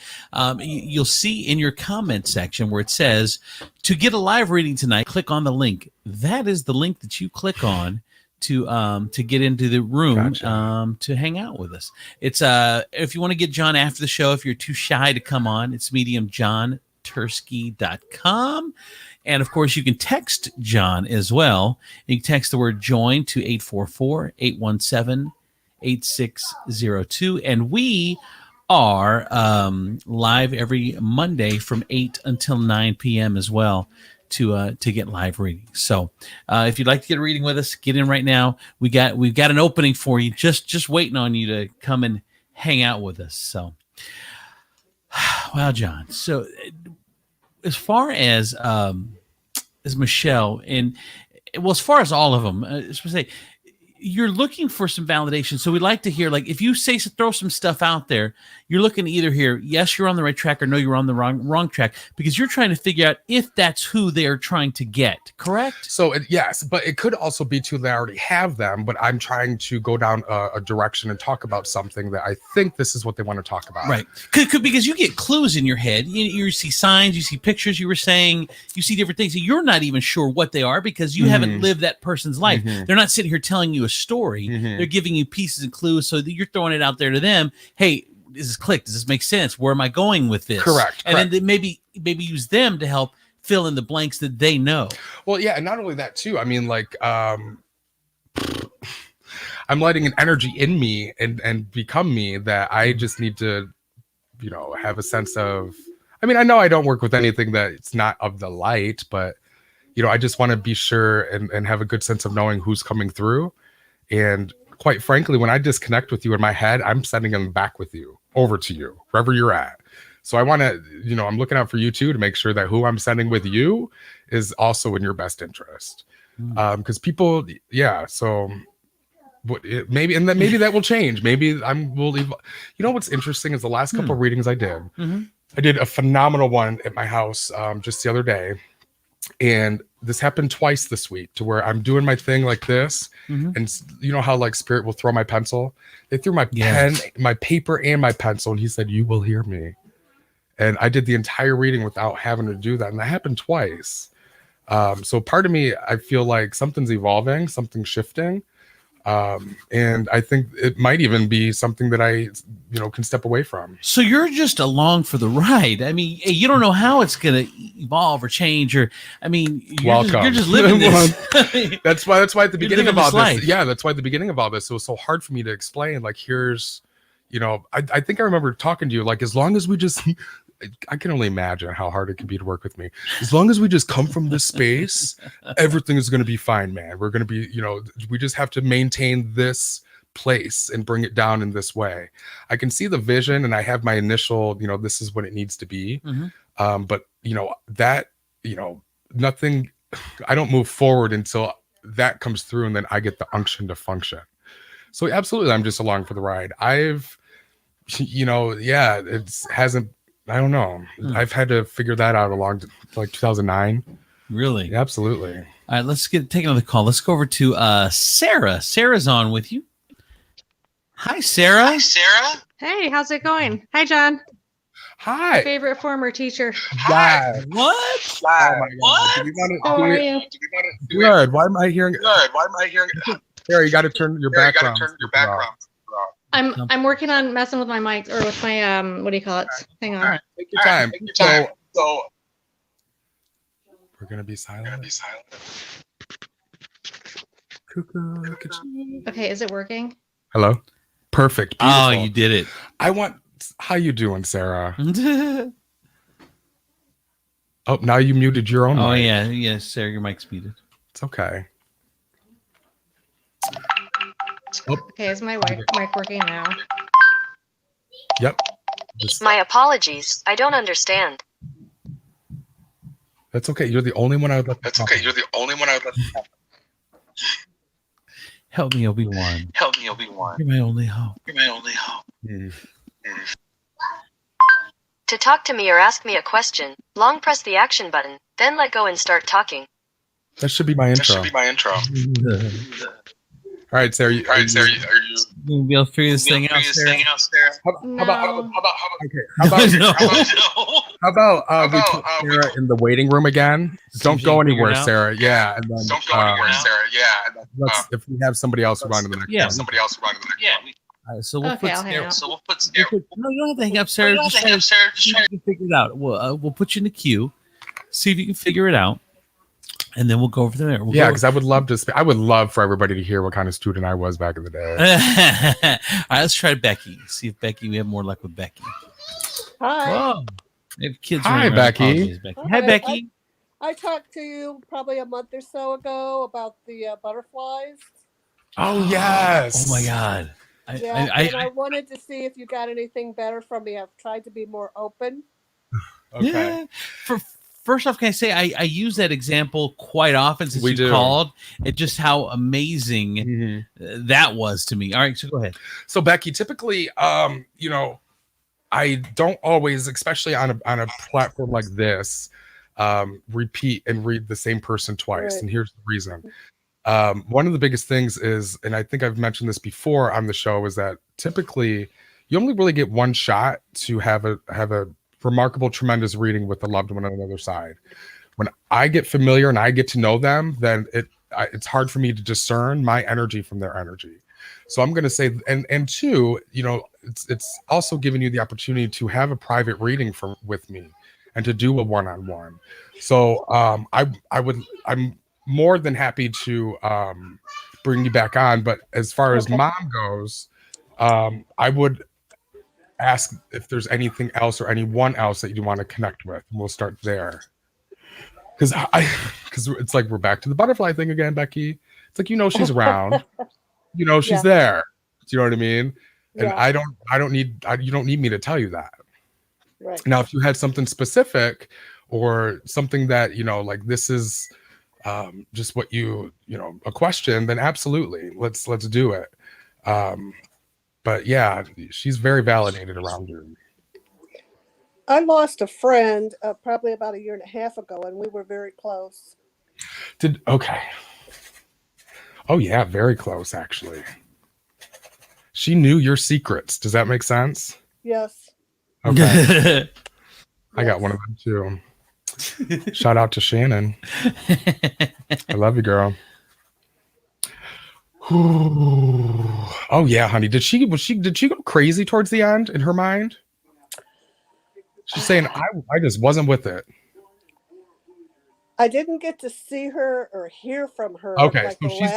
you'll see in your comment section where it says to get a live reading tonight, click on the link. That is the link that you click on to get into the room. Gotcha. To hang out with us. It's if you want to get John after the show, if you're too shy to come on, it's mediumjohnturski.com. And of course, you can text John as well. You can text the word join to 844-817-8602. And we are live every Monday from 8 until 9 p.m. as well to get live readings. So if you'd like to get a reading with us, get in right now. We've got an opening for you, just waiting on you to come and hang out with us. So wow, John. So as far as Michelle and as far as all of them, you're looking for some validation. So we'd like to hear, like, if you throw some stuff out there, you're looking to either hear, yes, you're on the right track, or no, you're on the wrong track, because you're trying to figure out if that's who they're trying to get, correct? So yes, but it could also be too that I already have them, but I'm trying to go down a direction and talk about something that I think this is what they want to talk about. Right. Could because you get clues in your head. You see signs, you see pictures, you were saying, you see different things. You're not even sure what they are because you haven't lived that person's life. They're not sitting here telling you a story. They're giving you pieces and clues so that you're throwing it out there to them. Hey, does this click? Does this make sense? Where am I going with this? Correct. And then they maybe use them to help fill in the blanks that they know. Well, yeah, and not only that too. I mean, like, I'm letting an energy in me and become me that I just need to, have a sense of. I mean, I know I don't work with anything that it's not of the light, but I just want to be sure and have a good sense of knowing who's coming through. And quite frankly, when I disconnect with you in my head, I'm sending them back with you, over to you, wherever you're at. So I want to, I'm looking out for you too, to make sure that who I'm sending with you is also in your best interest. Because people, so maybe that will change. Maybe we'll leave. What's interesting is the last couple of readings I did. I did a phenomenal one at my house just the other day. And this happened twice this week, to where I'm doing my thing like this. And you know how like spirit will throw my pencil? They threw my pen, my paper, and my pencil. And he said, "You will hear me." And I did the entire reading without having to do that. And that happened twice. So part of me, I feel like something's evolving, something's shifting. And I think it might even be something that I, can step away from. So you're just along for the ride. I mean, you don't know how it's going to evolve or change, you're just living this. That's why at the beginning of all this, that's why at the beginning of all this, it was so hard for me to explain, like, here's, I think I remember talking to you, like, as long as we just, I can only imagine how hard it can be to work with me. As long as we just come from this space, everything is going to be fine, man. We're going to be, we just have to maintain this place and bring it down in this way. I can see the vision and I have my initial, this is what it needs to be. But nothing, I don't move forward until that comes through, and then I get the unction to function. So absolutely, I'm just along for the ride. I've, hasn't, I don't know. I've had to figure that out along like 2009. Really? Absolutely. All right, let's take another call. Let's go over to Sarah. Sarah's on with you. Hi, Sarah. Hi, Sarah. Hey, how's it going? Hi, John. Hi. My favorite former teacher. Yeah. What? Oh my What? God. How are you? Good. Why am I hearing it? Sarah, you got to turn your background. I'm working on messing with my mic, or with my what do you call it? Hang on. All right, take your time. So we're gonna be silent. Cuckoo. Okay, is it working? Hello. Perfect. Beautiful. Oh, you did it. How you doing, Sarah? Oh, now you muted your own mic. Oh, yeah, Sarah, your mic's muted. It's okay. Okay, is my mic working now? Yep. My apologies. I don't understand. That's okay. You're the only one I would let. Help me, Obi-Wan. You're my only hope. To talk to me or ask me a question, long press the action button, then let go and start talking. That should be my intro. All right, Sarah. Are you You'll be able to figure this thing out, Sarah? How about we put Sarah in the waiting room again? Don't go anywhere, Sarah. Yeah, and then if we have somebody else who run to the next. All right, so we'll put I'll hang Sarah. out. No, you don't have to hang up, Sarah. Just see if you can figure it out. We'll put you in the queue. See if you can figure it out. and then we'll go over there. Yeah, because I would love to. I would love for everybody to hear what kind of student I was back in the day. All right, let's try Becky. See if Becky. We have more luck with Becky. Hi. Whoa, we have kids. Hi, running around. Becky. Apologies, Becky. Hi, Becky. I talked to you probably a month or so ago about the butterflies. Oh yes. Oh my God. I wanted to see if you got anything better from me. I've tried to be more open. Okay. Yeah. First off, can I say I use that example quite often since We you do. called. It just how amazing that was to me. All right, so go ahead. So Becky, typically, you know, I don't always, especially on a platform like this, repeat and read the same person twice. Right. And here's the reason. One of the biggest things is, and I think I've mentioned this before on the show, is that typically you only really get one shot to have a remarkable, tremendous reading with a loved one on the other side. When I get familiar and I get to know them, then it's hard for me to discern my energy from their energy. So I'm going to say, and two, you know, it's also giving you the opportunity to have a private reading with me and to do a one-on-one. So I'm more than happy to bring you back on. But as far as mom goes, I would ask if there's anything else or anyone else that you want to connect with. And we'll start there. Because it's like we're back to the butterfly thing again, Becky. It's like, you know, she's around. You know, she's there. Do you know what I mean? And you don't need me to tell you that. Right. Now, if you had something specific or something that, you know, like this is just what you know, a question, then absolutely, let's do it. But yeah, she's very validated around you. I lost a friend probably about 1.5 years ago, and we were very close. Okay. Oh yeah, very close actually. She knew your secrets. Does that make sense? Yes. Okay. I got one of them too. Shout out to Shannon. I love you, girl. Oh yeah, honey. Did she go crazy towards the end in her mind? She's saying I just wasn't with it. I didn't get to see her or hear from her. Okay, like so she's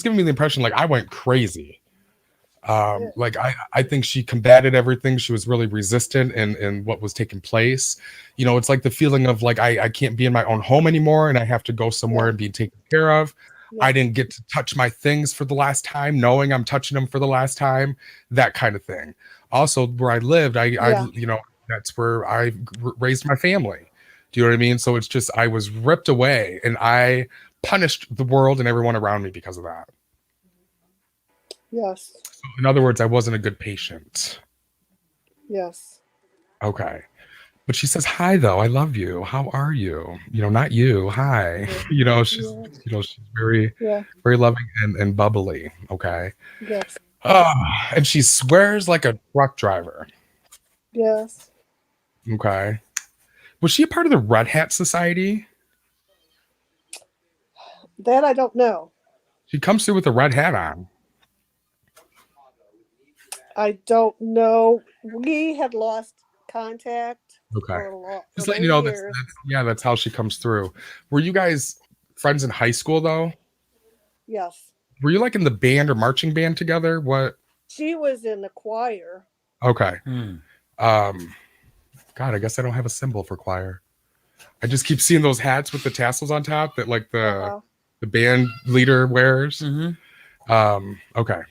giving me the impression like I went crazy. Like I think she combated everything. She was really resistant in what was taking place. You know, it's like the feeling of like I can't be in my own home anymore and I have to go somewhere and be taken care of. I didn't get to touch my things for the last time, knowing I'm touching them for the last time, that kind of thing. Also, where I lived, I you know, that's where I raised my family. Do you know what I mean? So it's just, I was ripped away and I punished the world and everyone around me because of that. Yes. So in other words, I wasn't a good patient. Yes. Okay. But she says, hi, though. I love you. How are you? You know, not you. Hi. You know, she's very, very loving and bubbly. Okay. Yes. And she swears like a truck driver. Yes. Okay. Was she a part of the Red Hat Society? That I don't know. She comes through with a red hat on. I don't know. We had lost contact. Okay. Just letting you know that's how she comes through. Were you guys friends in high school though? Yes. Were you like in the band or marching band together? What? She was in the choir. Okay. God, I guess I don't have a symbol for choir. I just keep seeing those hats with the tassels on top that like the band leader wears. Okay.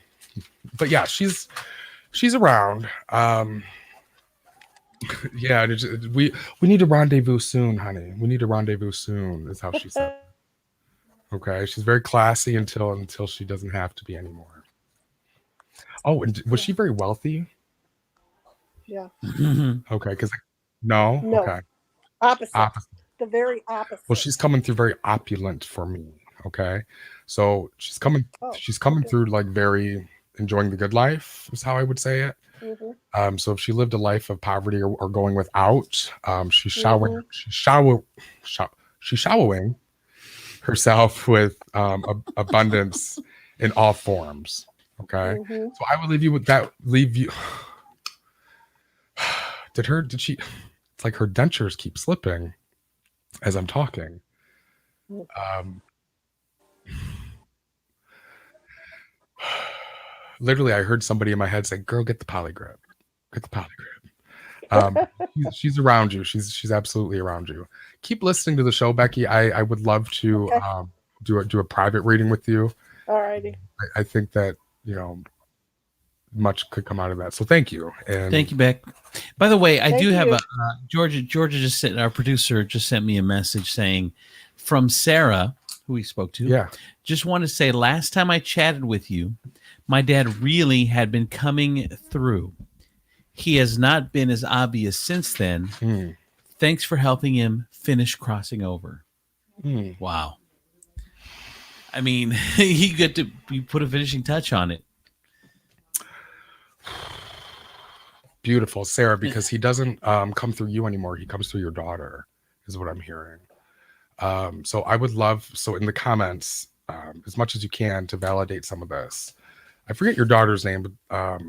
But yeah, she's around. Yeah, we need to rendezvous soon, honey. We need to rendezvous soon, is how she said. Okay, she's very classy until she doesn't have to be anymore. Oh, and was she very wealthy? Yeah. Okay, because no. Okay. Opposite. The very opposite. Well, she's coming through very opulent for me. Okay, so she's coming through like very enjoying the good life is how I would say it. So if she lived a life of poverty or going without, she's showering herself with abundance in all forms. Okay, so I will leave you with that. Did she? It's like her dentures keep slipping as I'm talking. Um, literally, I heard somebody in my head say, "Girl, get the polygraph. Get the polygraph." She's around you. She's absolutely around you. Keep listening to the show, Becky. I would love to do a private reading with you. All righty. I think that much could come out of that. So thank you. And thank you, Beck. By the way, I Thank do have you. a Georgia just sent, our producer just sent me a message saying from Sarah, who we spoke to. Yeah. Just want to say, last time I chatted with you, my dad really had been coming through. He has not been as obvious since then. Thanks for helping him finish crossing over. Wow. I mean, you put a finishing touch on it. Beautiful, Sarah, because he doesn't come through you anymore. He comes through your daughter, is what I'm hearing. So I would love, in the comments, as much as you can, to validate some of this. I forget your daughter's name, but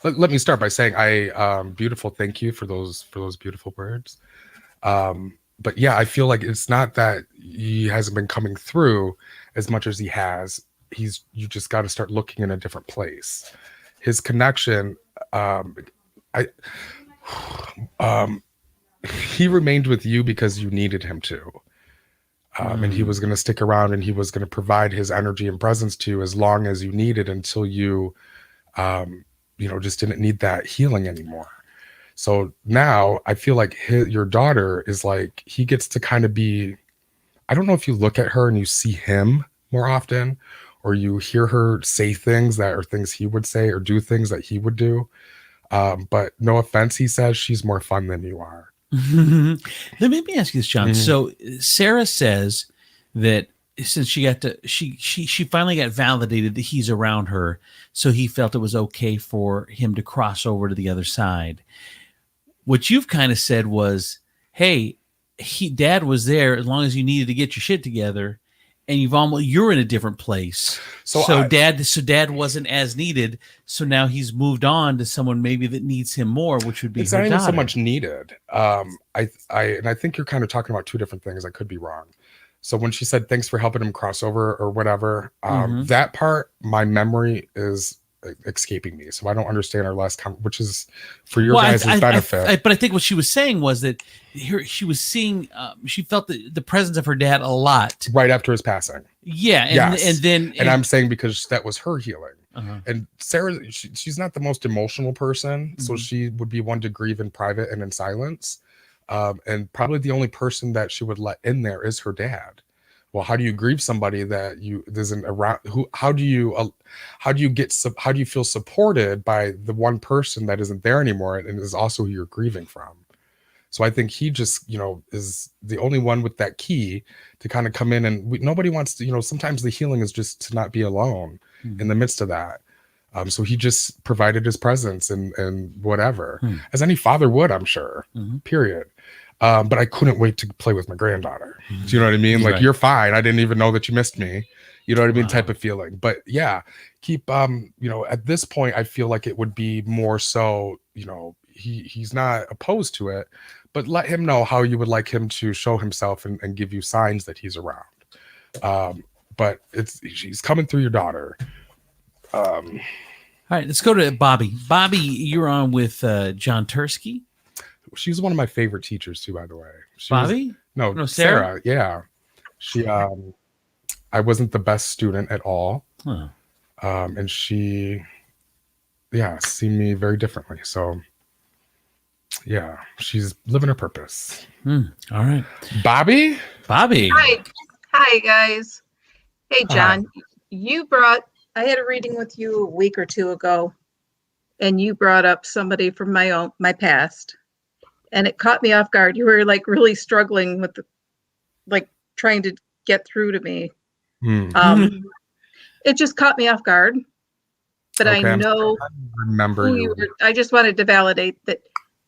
let me start by saying beautiful. Thank you for those beautiful words. But yeah, I feel like it's not that he hasn't been coming through as much as he has. You just got to start looking in a different place. His connection, he remained with you because you needed him to. And he was going to stick around, and he was going to provide his energy and presence to you as long as you needed, until you, just didn't need that healing anymore. So now I feel like your daughter is like, he gets to kind of be, I don't know if you look at her and you see him more often, or you hear her say things that are things he would say, or do things that he would do. But no offense, he says she's more fun than you are. Let me ask you this, John. So Sarah says that since she finally got validated that he's around her, so he felt it was okay for him to cross over to the other side. What you've kind of said was, hey, dad was there as long as you needed to get your shit together, and you're in a different place. So dad wasn't as needed. So now he's moved on to someone maybe that needs him more, which would be it's her not even so daughter. much needed. I think you're kind of talking about two different things. I could be wrong. So when she said thanks for helping him cross over or whatever, that part, my memory is escaping me, so I don't understand our last comment, which is for your guys' benefit. But I think what she was saying was that she was seeing, she felt the presence of her dad a lot right after his passing. Yeah, and I'm saying because that was her healing. And Sarah, she's not the most emotional person, so she would be one to grieve in private and in silence. And probably the only person that she would let in there is her dad. Well, how do you grieve somebody that isn't around? How do you feel supported by the one person that isn't there anymore and is also who you're grieving from? So I think he just, is the only one with that key to kind of come in, and nobody wants to, sometimes the healing is just to not be alone in the midst of that. So he just provided his presence and whatever, as any father would, I'm sure, period. But I couldn't wait to play with my granddaughter. Do you know what I mean? Like, you're fine. I didn't even know that you missed me. You know what I mean? Type of feeling. But yeah, keep, at this point, I feel like it would be more so, he's not opposed to it, but let him know how you would like him to show himself and give you signs that he's around. But she's coming through your daughter. All right, let's go to Bobby. Bobby, you're on with John Turski. She's one of my favorite teachers too, by the way. Bobby? No, Sarah. Yeah. She, I wasn't the best student at all. And she, seen me very differently. So yeah, she's living her purpose. All right. Bobby? Hi guys. Hey John, Hi. I had a reading with you a week or two ago, and you brought up somebody from my past, and it caught me off guard. You were like really struggling with trying to get through to me. It just caught me off guard, but okay, I know remember who you were. I just wanted to validate that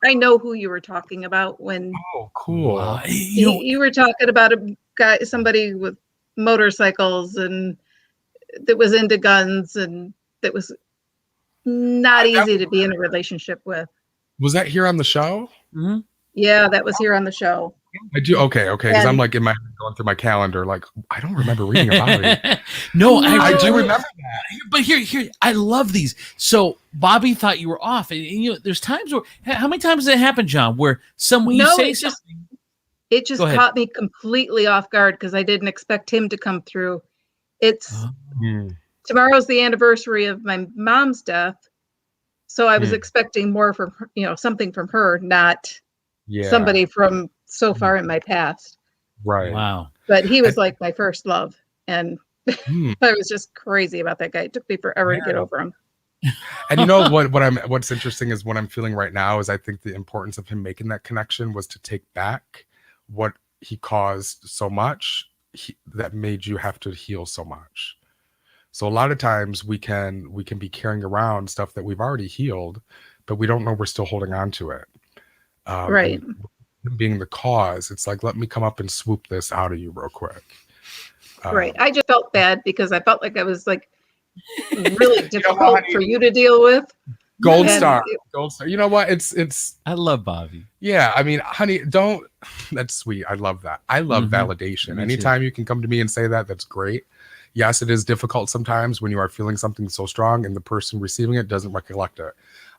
I know who you were talking about when cool. You were talking about somebody with motorcycles and that was into guns, and that was not easy to be in a relationship with. Was that here on the show? Yeah, that was here on the show. I do. Okay. Because I'm And like in my head going through my calendar, like I don't remember reading about it. No, I do really- remember that. But here, I love these. So Bobby thought you were off, and you know, there's times where how many times does that happen, John? Where someone you no, say it just something. it just Go ahead. caught me completely off guard because I didn't expect him to come through. It's tomorrow's the anniversary of my mom's death, so I was expecting more from her, something from her, not somebody from so far in my past. Right. Wow. But he was like my first love, and I was just crazy about that guy. It took me forever to get over him. And you know what's interesting is what I'm feeling right now is I think the importance of him making that connection was to take back what he caused so much that made you have to heal so much. So a lot of times we can be carrying around stuff that we've already healed, but we don't know we're still holding on to it. Right. Him being the cause, it's like, let me come up and swoop this out of you real quick. Right. I just felt bad because I felt like I was like really difficult for you to deal with. Gold And star. You know what? It's I love Bobby. Yeah, I mean, honey, that's sweet. I love that. I love validation. Me Anytime too. you can come to me and say that, that's great. Yes, it is difficult sometimes when you are feeling something so strong and the person receiving it doesn't recollect it.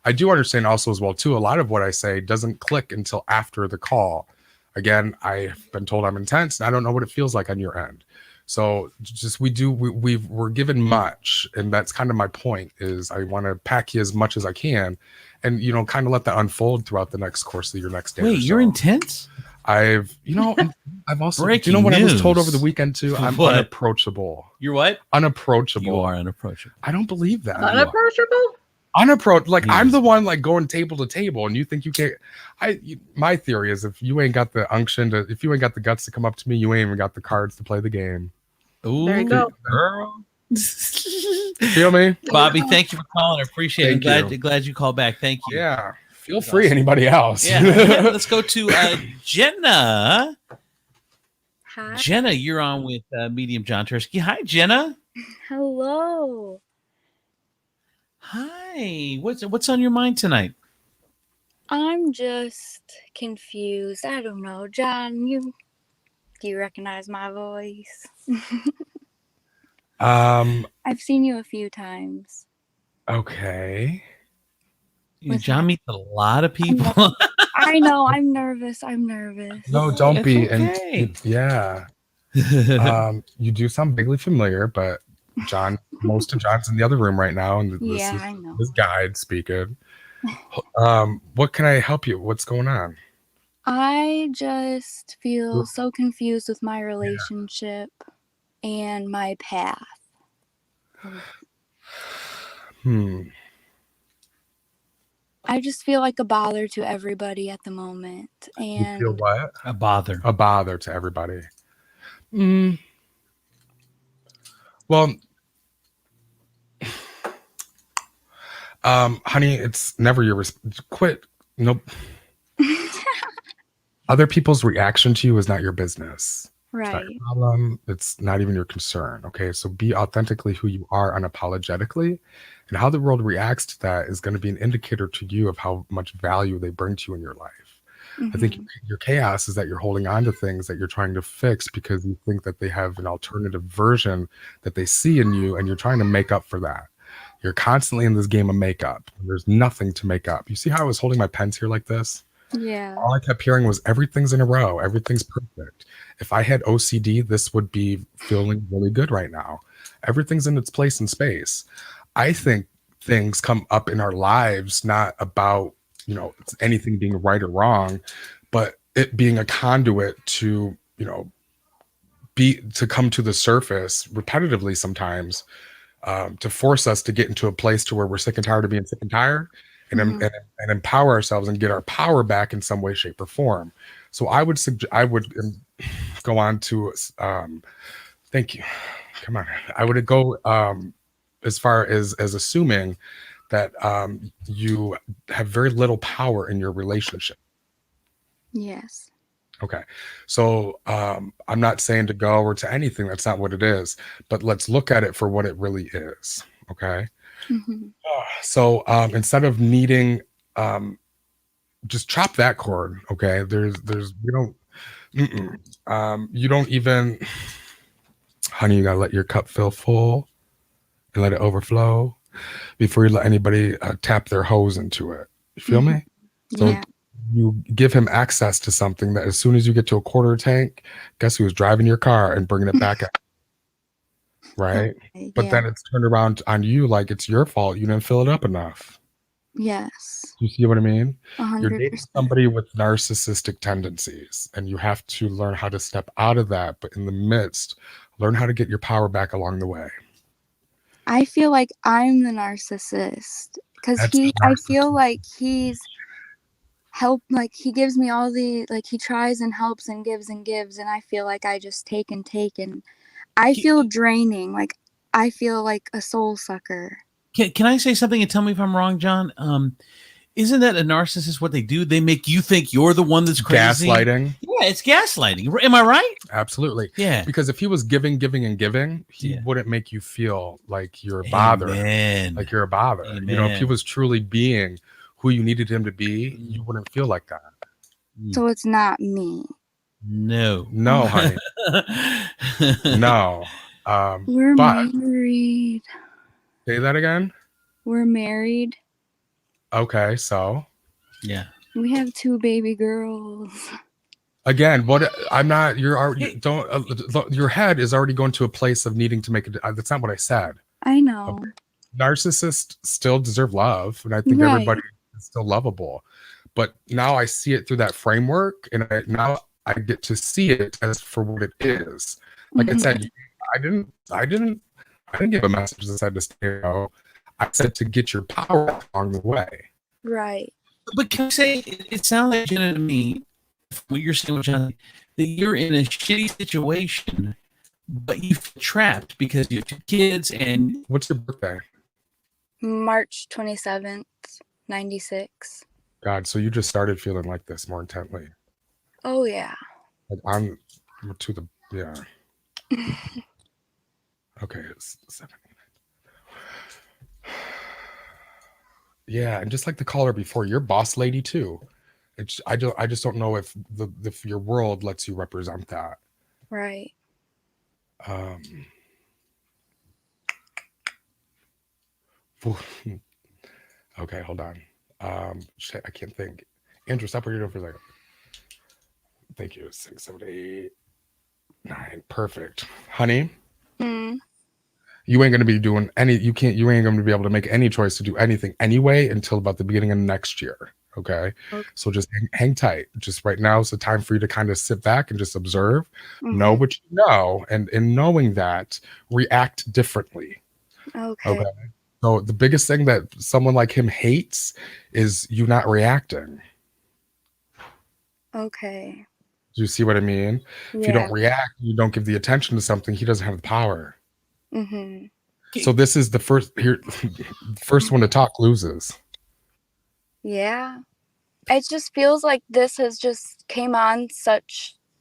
I do understand also as well too, a lot of what I say doesn't click until after the call. Again, I've been told I'm intense and I don't know what it feels like on your end. So just we're given much, and that's kind of my point is I want to pack you as much as I can and kind of let that unfold throughout the next course of your next day. Wait, you're intense? I've also Breaking do you know what I was told news. over the weekend too? I'm What? unapproachable. You're what? Unapproachable. You are unapproachable. I don't believe that. Unapproachable? Like I'm the one like going table to table, and you think you can't. My theory is if you ain't got the unction if you ain't got the guts to come up to me, you ain't even got the cards to play the game. Ooh, there you go, girl. Feel me, Bobby? Thank you for calling. I appreciate it. Thank you. Glad you called back. Thank you. Yeah. Feel free. Awesome. Anybody else? Yeah. Let's go to Jenna. Hi. Jenna, you're on with Medium John Turski. Hi, Jenna. Hello. Hi. What's on your mind tonight? I'm just confused. I don't know. John, do you recognize my voice? I've seen you a few times. Okay. John meets a lot of people. I know. I'm nervous. No, don't be. Okay. And yeah. You do sound vaguely familiar, but most of John's in the other room right now, and Yeah, I know. This guide speaking. What can I help you? What's going on? I just feel so confused with my relationship and my path. I just feel like a bother to everybody at the moment. And you feel what? A bother. A bother to everybody. Well, honey, it's never your quit. Nope. Other people's reaction to you is not your business. Right. It's not your problem. It's not even your concern. Okay. So be authentically who you are unapologetically. And how the world reacts to that is going to be an indicator to you of how much value they bring to you in your life. I think your chaos is that you're holding on to things that you're trying to fix because you think that they have an alternative version that they see in you, and you're trying to make up for that. You're constantly in this game of makeup. There's nothing to make up. You see how I was holding my pens here like this? Yeah. All I kept hearing was everything's in a row. Everything's perfect. If I had OCD, this would be feeling really good right now. Everything's in its place and space. I think things come up in our lives not about anything being right or wrong, but it being a conduit to to come to the surface repetitively sometimes, to force us to get into a place to where we're sick and tired of being sick and tired, and empower ourselves and get our power back in some way, shape, or form. So I would go on to thank you. Come on. I would go as far as assuming that you have very little power in your relationship. Yes. Okay. So I'm not saying to go or to anything. That's not what it is. But let's look at it for what it really is. Okay. So instead of needing, just chop that cord. Okay. You don't even, honey, you gotta let your cup fill full and let it overflow before you let anybody tap their hose into it. You feel me? So Yeah. you give him access to something that as soon as you get to a quarter tank, guess who's driving your car and bringing it back up? Right? Okay, But yeah. then it's turned around on you like it's your fault. You didn't fill it up enough. Yes. You see what I mean? You're 100%. dating somebody with narcissistic tendencies, and you have to learn how to step out of that. But in the midst, learn how to get your power back along the way. I feel like I'm the narcissist because That's the I feel like he's like he gives me all the, like he tries and helps and gives, and I feel like I just take and take, and I feel draining. Like I feel like a soul sucker. Can I say something and tell me if I'm wrong, John? Isn't that a narcissist? What they do, they make you think you're the one that's crazy. Gaslighting. Yeah, it's gaslighting. Am I right? Absolutely. Yeah. Because if he was giving, and giving, he wouldn't make you feel like you're a bother. Amen. Like you're a bother. Amen. You know, if he was truly being who you needed him to be, you wouldn't feel like that. So it's not me. No, honey. No. We're But married. say that again. We're married. Okay, so yeah, we have 2 baby girls. Again, what I'm not. You're already don't. Your head is already going to a place of needing to make it. That's not what I said. I know. Narcissists still deserve love, and I think everybody is still lovable. But now I see it through that framework, and now I get to see it as for what it is. Like I said, I didn't give a message that said to stay out. I said to get your power along the way. Right. But can I say, it sounds like, Jenna, to me, what you're saying, John, that you're in a shitty situation, but you feel trapped because you have 2 kids. And what's your birthday? March 27th, 96. God, so you just started feeling like this more intently. Oh yeah. Like I'm to the Okay, it's 7. Yeah, and just like the caller before, you're boss lady too. I just don't know if your world lets you represent that. Right. Okay, hold on. Shit, I can't think. Andrew, stop what you're doing for a second. Thank you. 6, 7, 8, 9. Perfect. Honey. You ain't gonna be doing any. You ain't gonna be able to make any choice to do anything anyway until about the beginning of next year. Okay. So just hang tight. Just right now is the time for you to kind of sit back and just observe, know what you know, and in knowing that, react differently. Okay. So the biggest thing that someone like him hates is you not reacting. Okay. Do you see what I mean? If you don't react, you don't give the attention to something, he doesn't have the power. So this is the first one to talk loses. Yeah. It just feels like this has just came on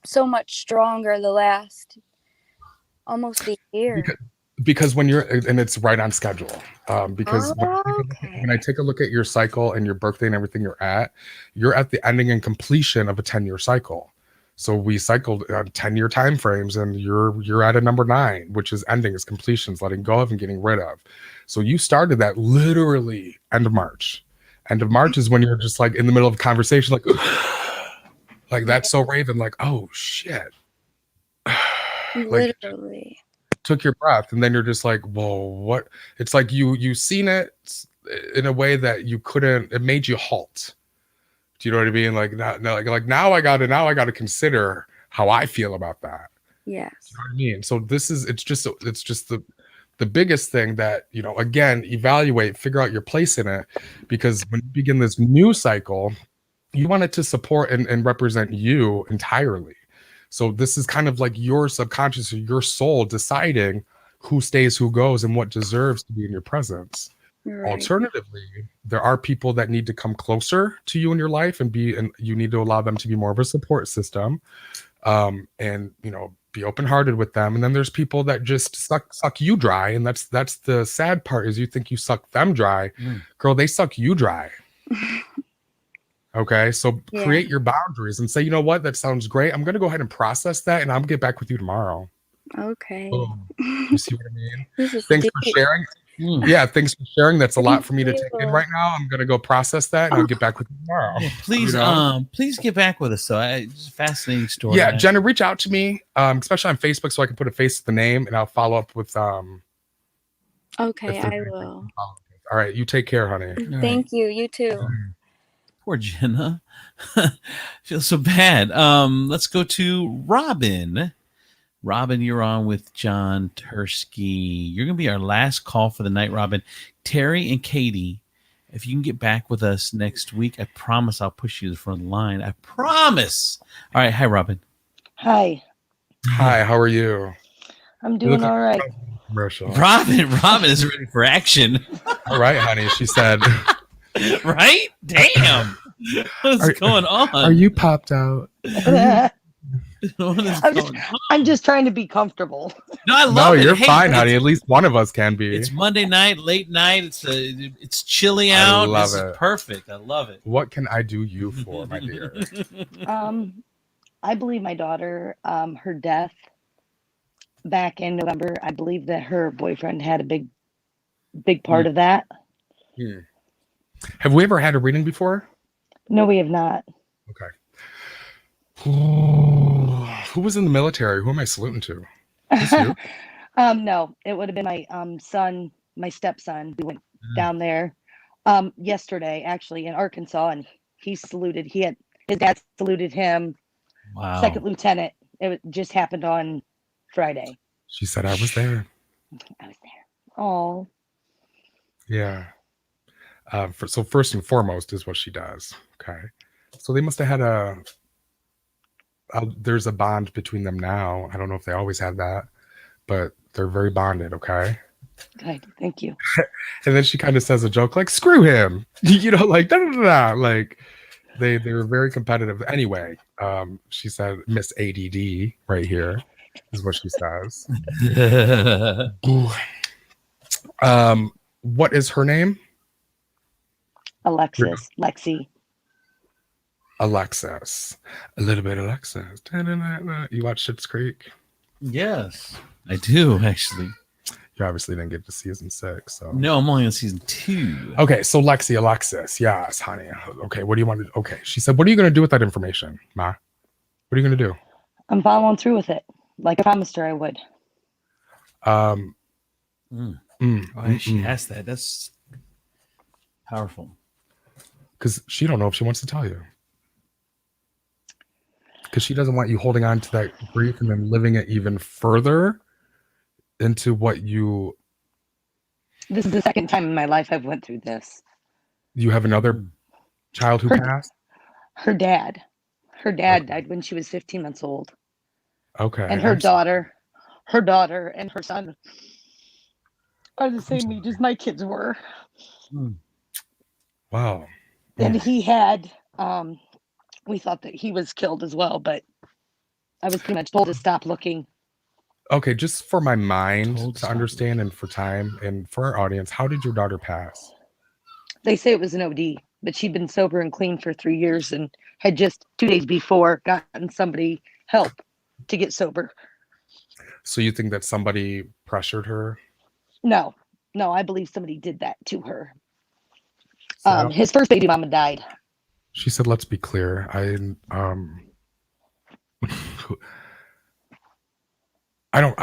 so much stronger the last almost a year. Because when you're, and it's right on schedule. Because when I take a look at your cycle and your birthday and everything you're at the ending and completion of a 10-year cycle. So we cycled on 10-year time frames, and you're at a number 9, which is ending, is completions, letting go of and getting rid of. So you started that literally end of March. End of March is when you're just like in the middle of a conversation, like that's so Raven, like, oh shit. Literally. Took your breath, and then you're just like, whoa, what? It's like you seen it in a way that you couldn't. It made you halt. Do you know what I mean? Like now I gotta consider how I feel about that. Yes. You know what I mean? So it's just the biggest thing that, you know, again, evaluate, figure out your place in it, because when you begin this new cycle, you want it to support and represent you entirely. So this is kind of like your subconscious or your soul deciding who stays, who goes, and what deserves to be in your presence. Right. Alternatively, there are people that need to come closer to you in your life, and you need to allow them to be more of a support system, and, you know, be open-hearted with them. And then there's people that just suck you dry, and that's the sad part, is you think you suck them dry. Girl, they suck you dry. Okay, so Yeah. create your boundaries and say, you know what, that sounds great. I'm gonna go ahead and process that, and I'll get back with you tomorrow. Okay. Boom. You see what I mean? This is Thanks deep. for sharing. Mm. Yeah, thanks for sharing. That's a lot Thank for me to take in you. right now. I'm gonna go process that, and I'll get back with you tomorrow. Yeah, please, You know? please get back with us. So, it's a fascinating story. Yeah, Jenna, reach out to me, especially on Facebook, so I can put a face to the name, and I'll follow up with Okay, if there's I anything will. to follow up with. All right, you take care, honey. All Thank right. you. You too. Poor Jenna. Feels so bad. Let's go to Robin. Robin, you're on with John Turski. You're gonna be our last call for the night, Robin. Terry and Katie, if you can get back with us next week, I promise I'll push you to the front of the line. I promise. All right. Hi, Robin. Hi, Hi, how are you? I'm You doing look like all a right. commercial. Robin is ready for action. All right, honey, she said. Right? Damn. What's going on? Are you popped out? What is I'm going on? I'm just trying to be comfortable. No, I No, love it. you're Hey, fine, it's- honey. At least one of us can be. It's Monday night, late night. It's chilly I out. love This it. is perfect. I love it. What can I do you for, my dear? I believe my daughter, her death back in November, I believe that her boyfriend had a big part of that. Have we ever had a reading before? No, we have not. Okay. Who was in the military? Who am I saluting to? Is this you? No, it would have been my son, my stepson, who went down there yesterday, actually in Arkansas, and he saluted. His dad saluted him. Wow. Second lieutenant. It just happened on Friday. She said I was there. I was there. Oh, Yeah. So first and foremost is what she does. Okay. So they must have had there's a bond between them now. I don't know if they always had that, but they're very bonded. Okay. good. Thank you. And then she kind of says a joke like, screw him, like, da, da, da, da. Like they were very competitive. Anyway, she said Miss ADD right here is what she says. What is her name? Lexi. Alexis. A little bit Alexis. Da-da-da-da. You watch Schitt's Creek? Yes, I do actually. You obviously didn't get to season 6. So No, I'm only on season 2. okay, so Alexis. Yes, honey. Okay, what do you want to do? Okay. She said, what are you going to do with that information, Ma? What are you going to do? I'm following through with it, like I promised her I would. She asked that. That's powerful. Because she don't know if she wants to tell you. Because she doesn't want you holding on to that grief and then living it even further into what you. This is the second time in my life I've went through this. You have another child who passed? Her dad died when she was 15 months old. Okay. And her daughter and her son are the same age as my kids were. Wow. And he had, we thought that he was killed as well, but I was pretty much told to stop looking. Okay, just for my mind to understand and for time and for our audience, how did your daughter pass? They say it was an OD, but she'd been sober and clean for 3 years and had just 2 days before gotten somebody help to get sober. So you think that somebody pressured her? No, I believe somebody did that to her. So, His first baby mama died. she said, let's be clear. I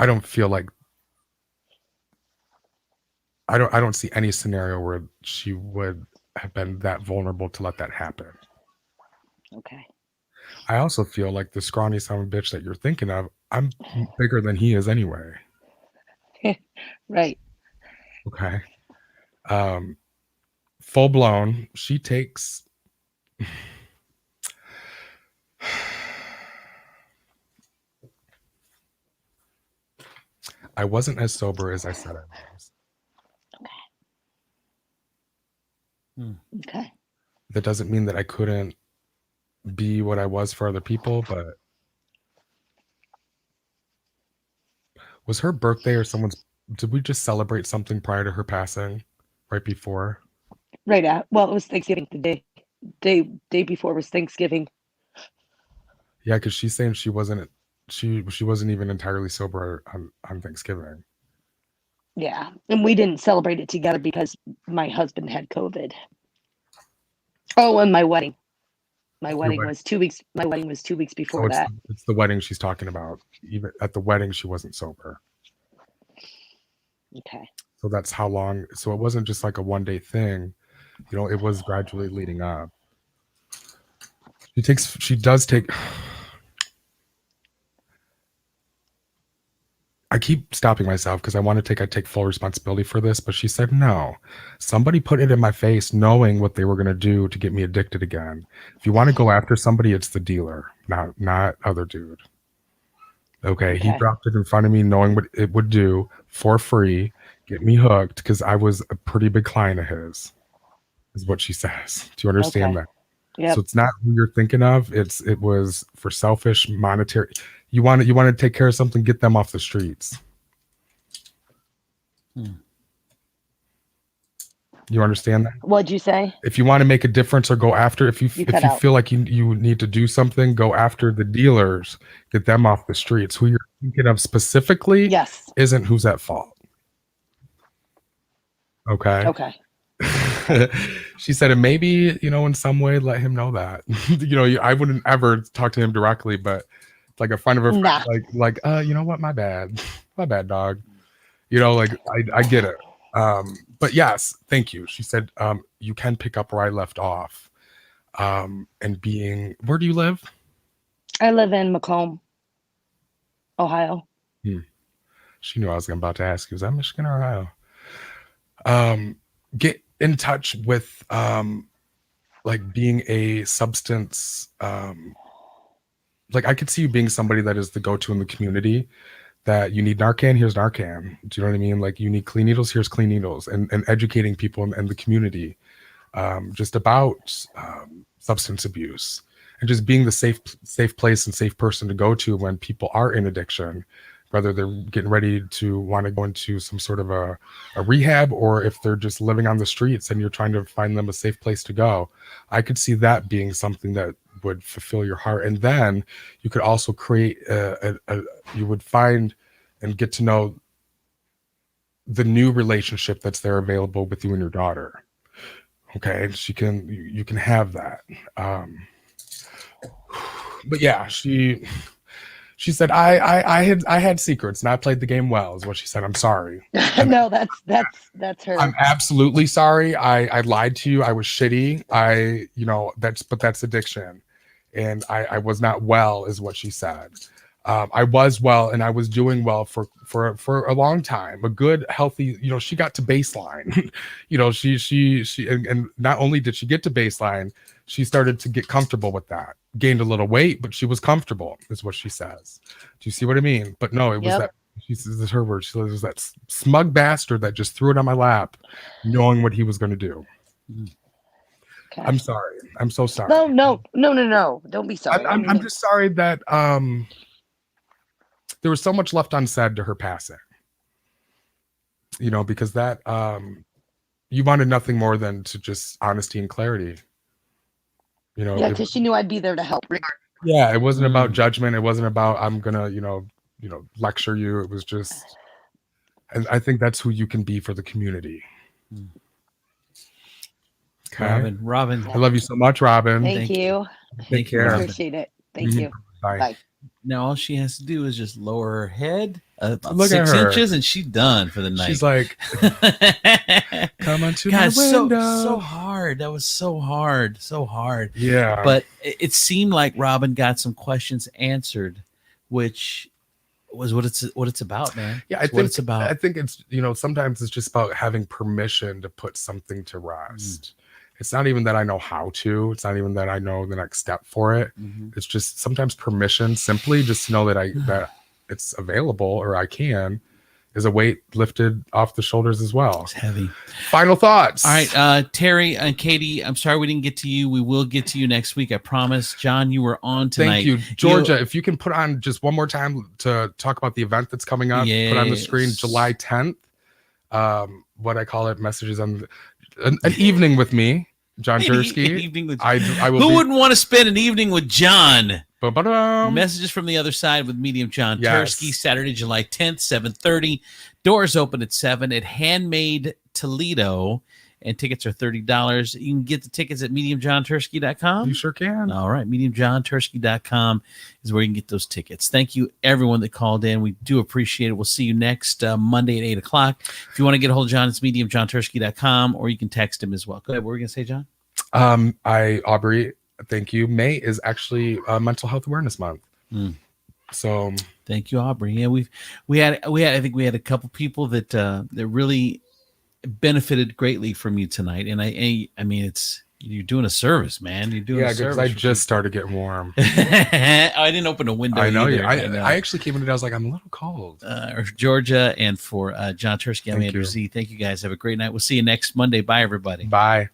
don't feel like I don't see any scenario where she would have been that vulnerable to let that happen. Okay. I also feel like the scrawny son of a bitch that you're thinking of, I'm bigger than he is anyway. Right. Okay. Full blown, she takes I wasn't as sober as I said I was. Okay. That doesn't mean that I couldn't be what I was for other people, but was her birthday or did we just celebrate something prior to her passing? Right before? Right. Well, it was Thanksgiving day before was Thanksgiving. Yeah, because she's saying she wasn't even entirely sober on Thanksgiving. Yeah, and we didn't celebrate it together because my husband had COVID. Oh, and my wedding. My wedding was 2 weeks. My wedding was 2 weeks before that. It's the wedding she's talking about. Even at the wedding, she wasn't sober. Okay. So that's how long. So it wasn't just like a one-day thing. You know, it was gradually leading up. She does take. I keep stopping myself because I take full responsibility for this, but she said no. Somebody put it in my face knowing what they were going to do to get me addicted again. If you want to go after somebody, it's the dealer, not other dude. Okay, he dropped it in front of me knowing what it would do for free, get me hooked because I was a pretty big client of his, is what she says. Do you understand that? Yep. So it's not who you're thinking of. It was for selfish monetary. You want to take care of something, get them off the streets. You understand that? What'd you say? If you want to make a difference or go after, if you feel like you need to do something, go after the dealers, get them off the streets. Who you're thinking of specifically isn't who's at fault. Okay. Okay. She said, and maybe, in some way let him know that. I wouldn't ever talk to him directly, but like a friend of a friend, like, you know what? My bad, dog. I get it. But yes, thank you. She said, you can pick up where I left off. And where do you live? I live in Macomb, Ohio. She knew I was about to ask you, is that Michigan or Ohio? Get in touch with, like being a substance, like I could see you being somebody that is the go-to in the community, that you need Narcan, here's Narcan. Do you know what I mean? Like you need clean needles, here's clean needles, and educating people and the community just about substance abuse, and just being the safe place and safe person to go to when people are in addiction, whether they're getting ready to want to go into some sort of a rehab, or if they're just living on the streets and you're trying to find them a safe place to go. I could see that being something that would fulfill your heart. And then you could also create you would find and get to know the new relationship that's there available with you and your daughter. Okay, you can have that. But yeah, she said I had secrets and I played the game well, is what she said. I'm sorry. No, that's her. I'm absolutely sorry. I lied to you. I was shitty. That's addiction. And I was not well, is what she said. I was well, and I was doing well for a long time, a good, healthy, she got to baseline. She and not only did she get to baseline, she started to get comfortable with that, gained a little weight, but she was comfortable, is what she says. Do you see what I mean? But no, it was that, she says, this is her word. She says, it was that smug bastard that just threw it on my lap, knowing what he was going to do. Okay. I'm sorry. I'm so sorry. No. Don't be sorry. I'm just sorry that there was so much left unsaid to her passing. Because that you wanted nothing more than to just honesty and clarity. Yeah, because she knew I'd be there to help. Yeah, it wasn't about judgment. It wasn't about I'm gonna, lecture you. It was just, and I think that's who you can be for the community. Okay. Robin, I love you so much, Robin. Thank you. Take care. I appreciate it. Thank you. Bye. Now all she has to do is just lower her head Look 6 at her. inches, and she's done for the night. She's like, come on to my window. So hard. That was so hard. Yeah. But it seemed like Robin got some questions answered, which was what it's about, man. Yeah, what it's about. I think it's, sometimes it's just about having permission to put something to rest. It's not even that I know how to. It's not even that I know the next step for it. It's just sometimes permission, simply just to know that that it's available, or I can, is a weight lifted off the shoulders as well. It's heavy. Final thoughts. All right, Terry and Katie, I'm sorry we didn't get to you. We will get to you next week, I promise. John, you were on tonight. Thank you. Georgia, if you can put on just one more time to talk about the event that's coming up, put on the screen July 10th. What I call it, messages on an evening with me. John Turski. Evening with I will Who be- wouldn't want to spend an evening with John? Ba-ba-dum. Messages from the Other Side with Medium John Yes. Turski, Saturday, July 10th, 7:30. Doors open at 7 at Handmade Toledo, and tickets are $30. You can get the tickets at mediumjohnturski.com. You sure can. All right, mediumjohnturski.com is where you can get those tickets. Thank you, everyone that called in. We do appreciate it. We'll see you next Monday at 8 o'clock. If you want to get a hold of John, it's mediumjohnturski.com, or you can text him as well. Go ahead. What were we going to say, John? Aubrey, thank you. May is actually Mental Health Awareness Month. So thank you, Aubrey. Yeah, we had I think we had a couple people that that really benefited greatly from you tonight, and I mean you're doing a service, man. You're doing a service. because I just started getting warm. I didn't open a window. I know. Either. I actually came in and I was like, I'm a little cold. Georgia, and for John Tursky, I'm Andrew Z. Thank you guys. Have a great night. We'll see you next Monday. Bye, everybody. Bye.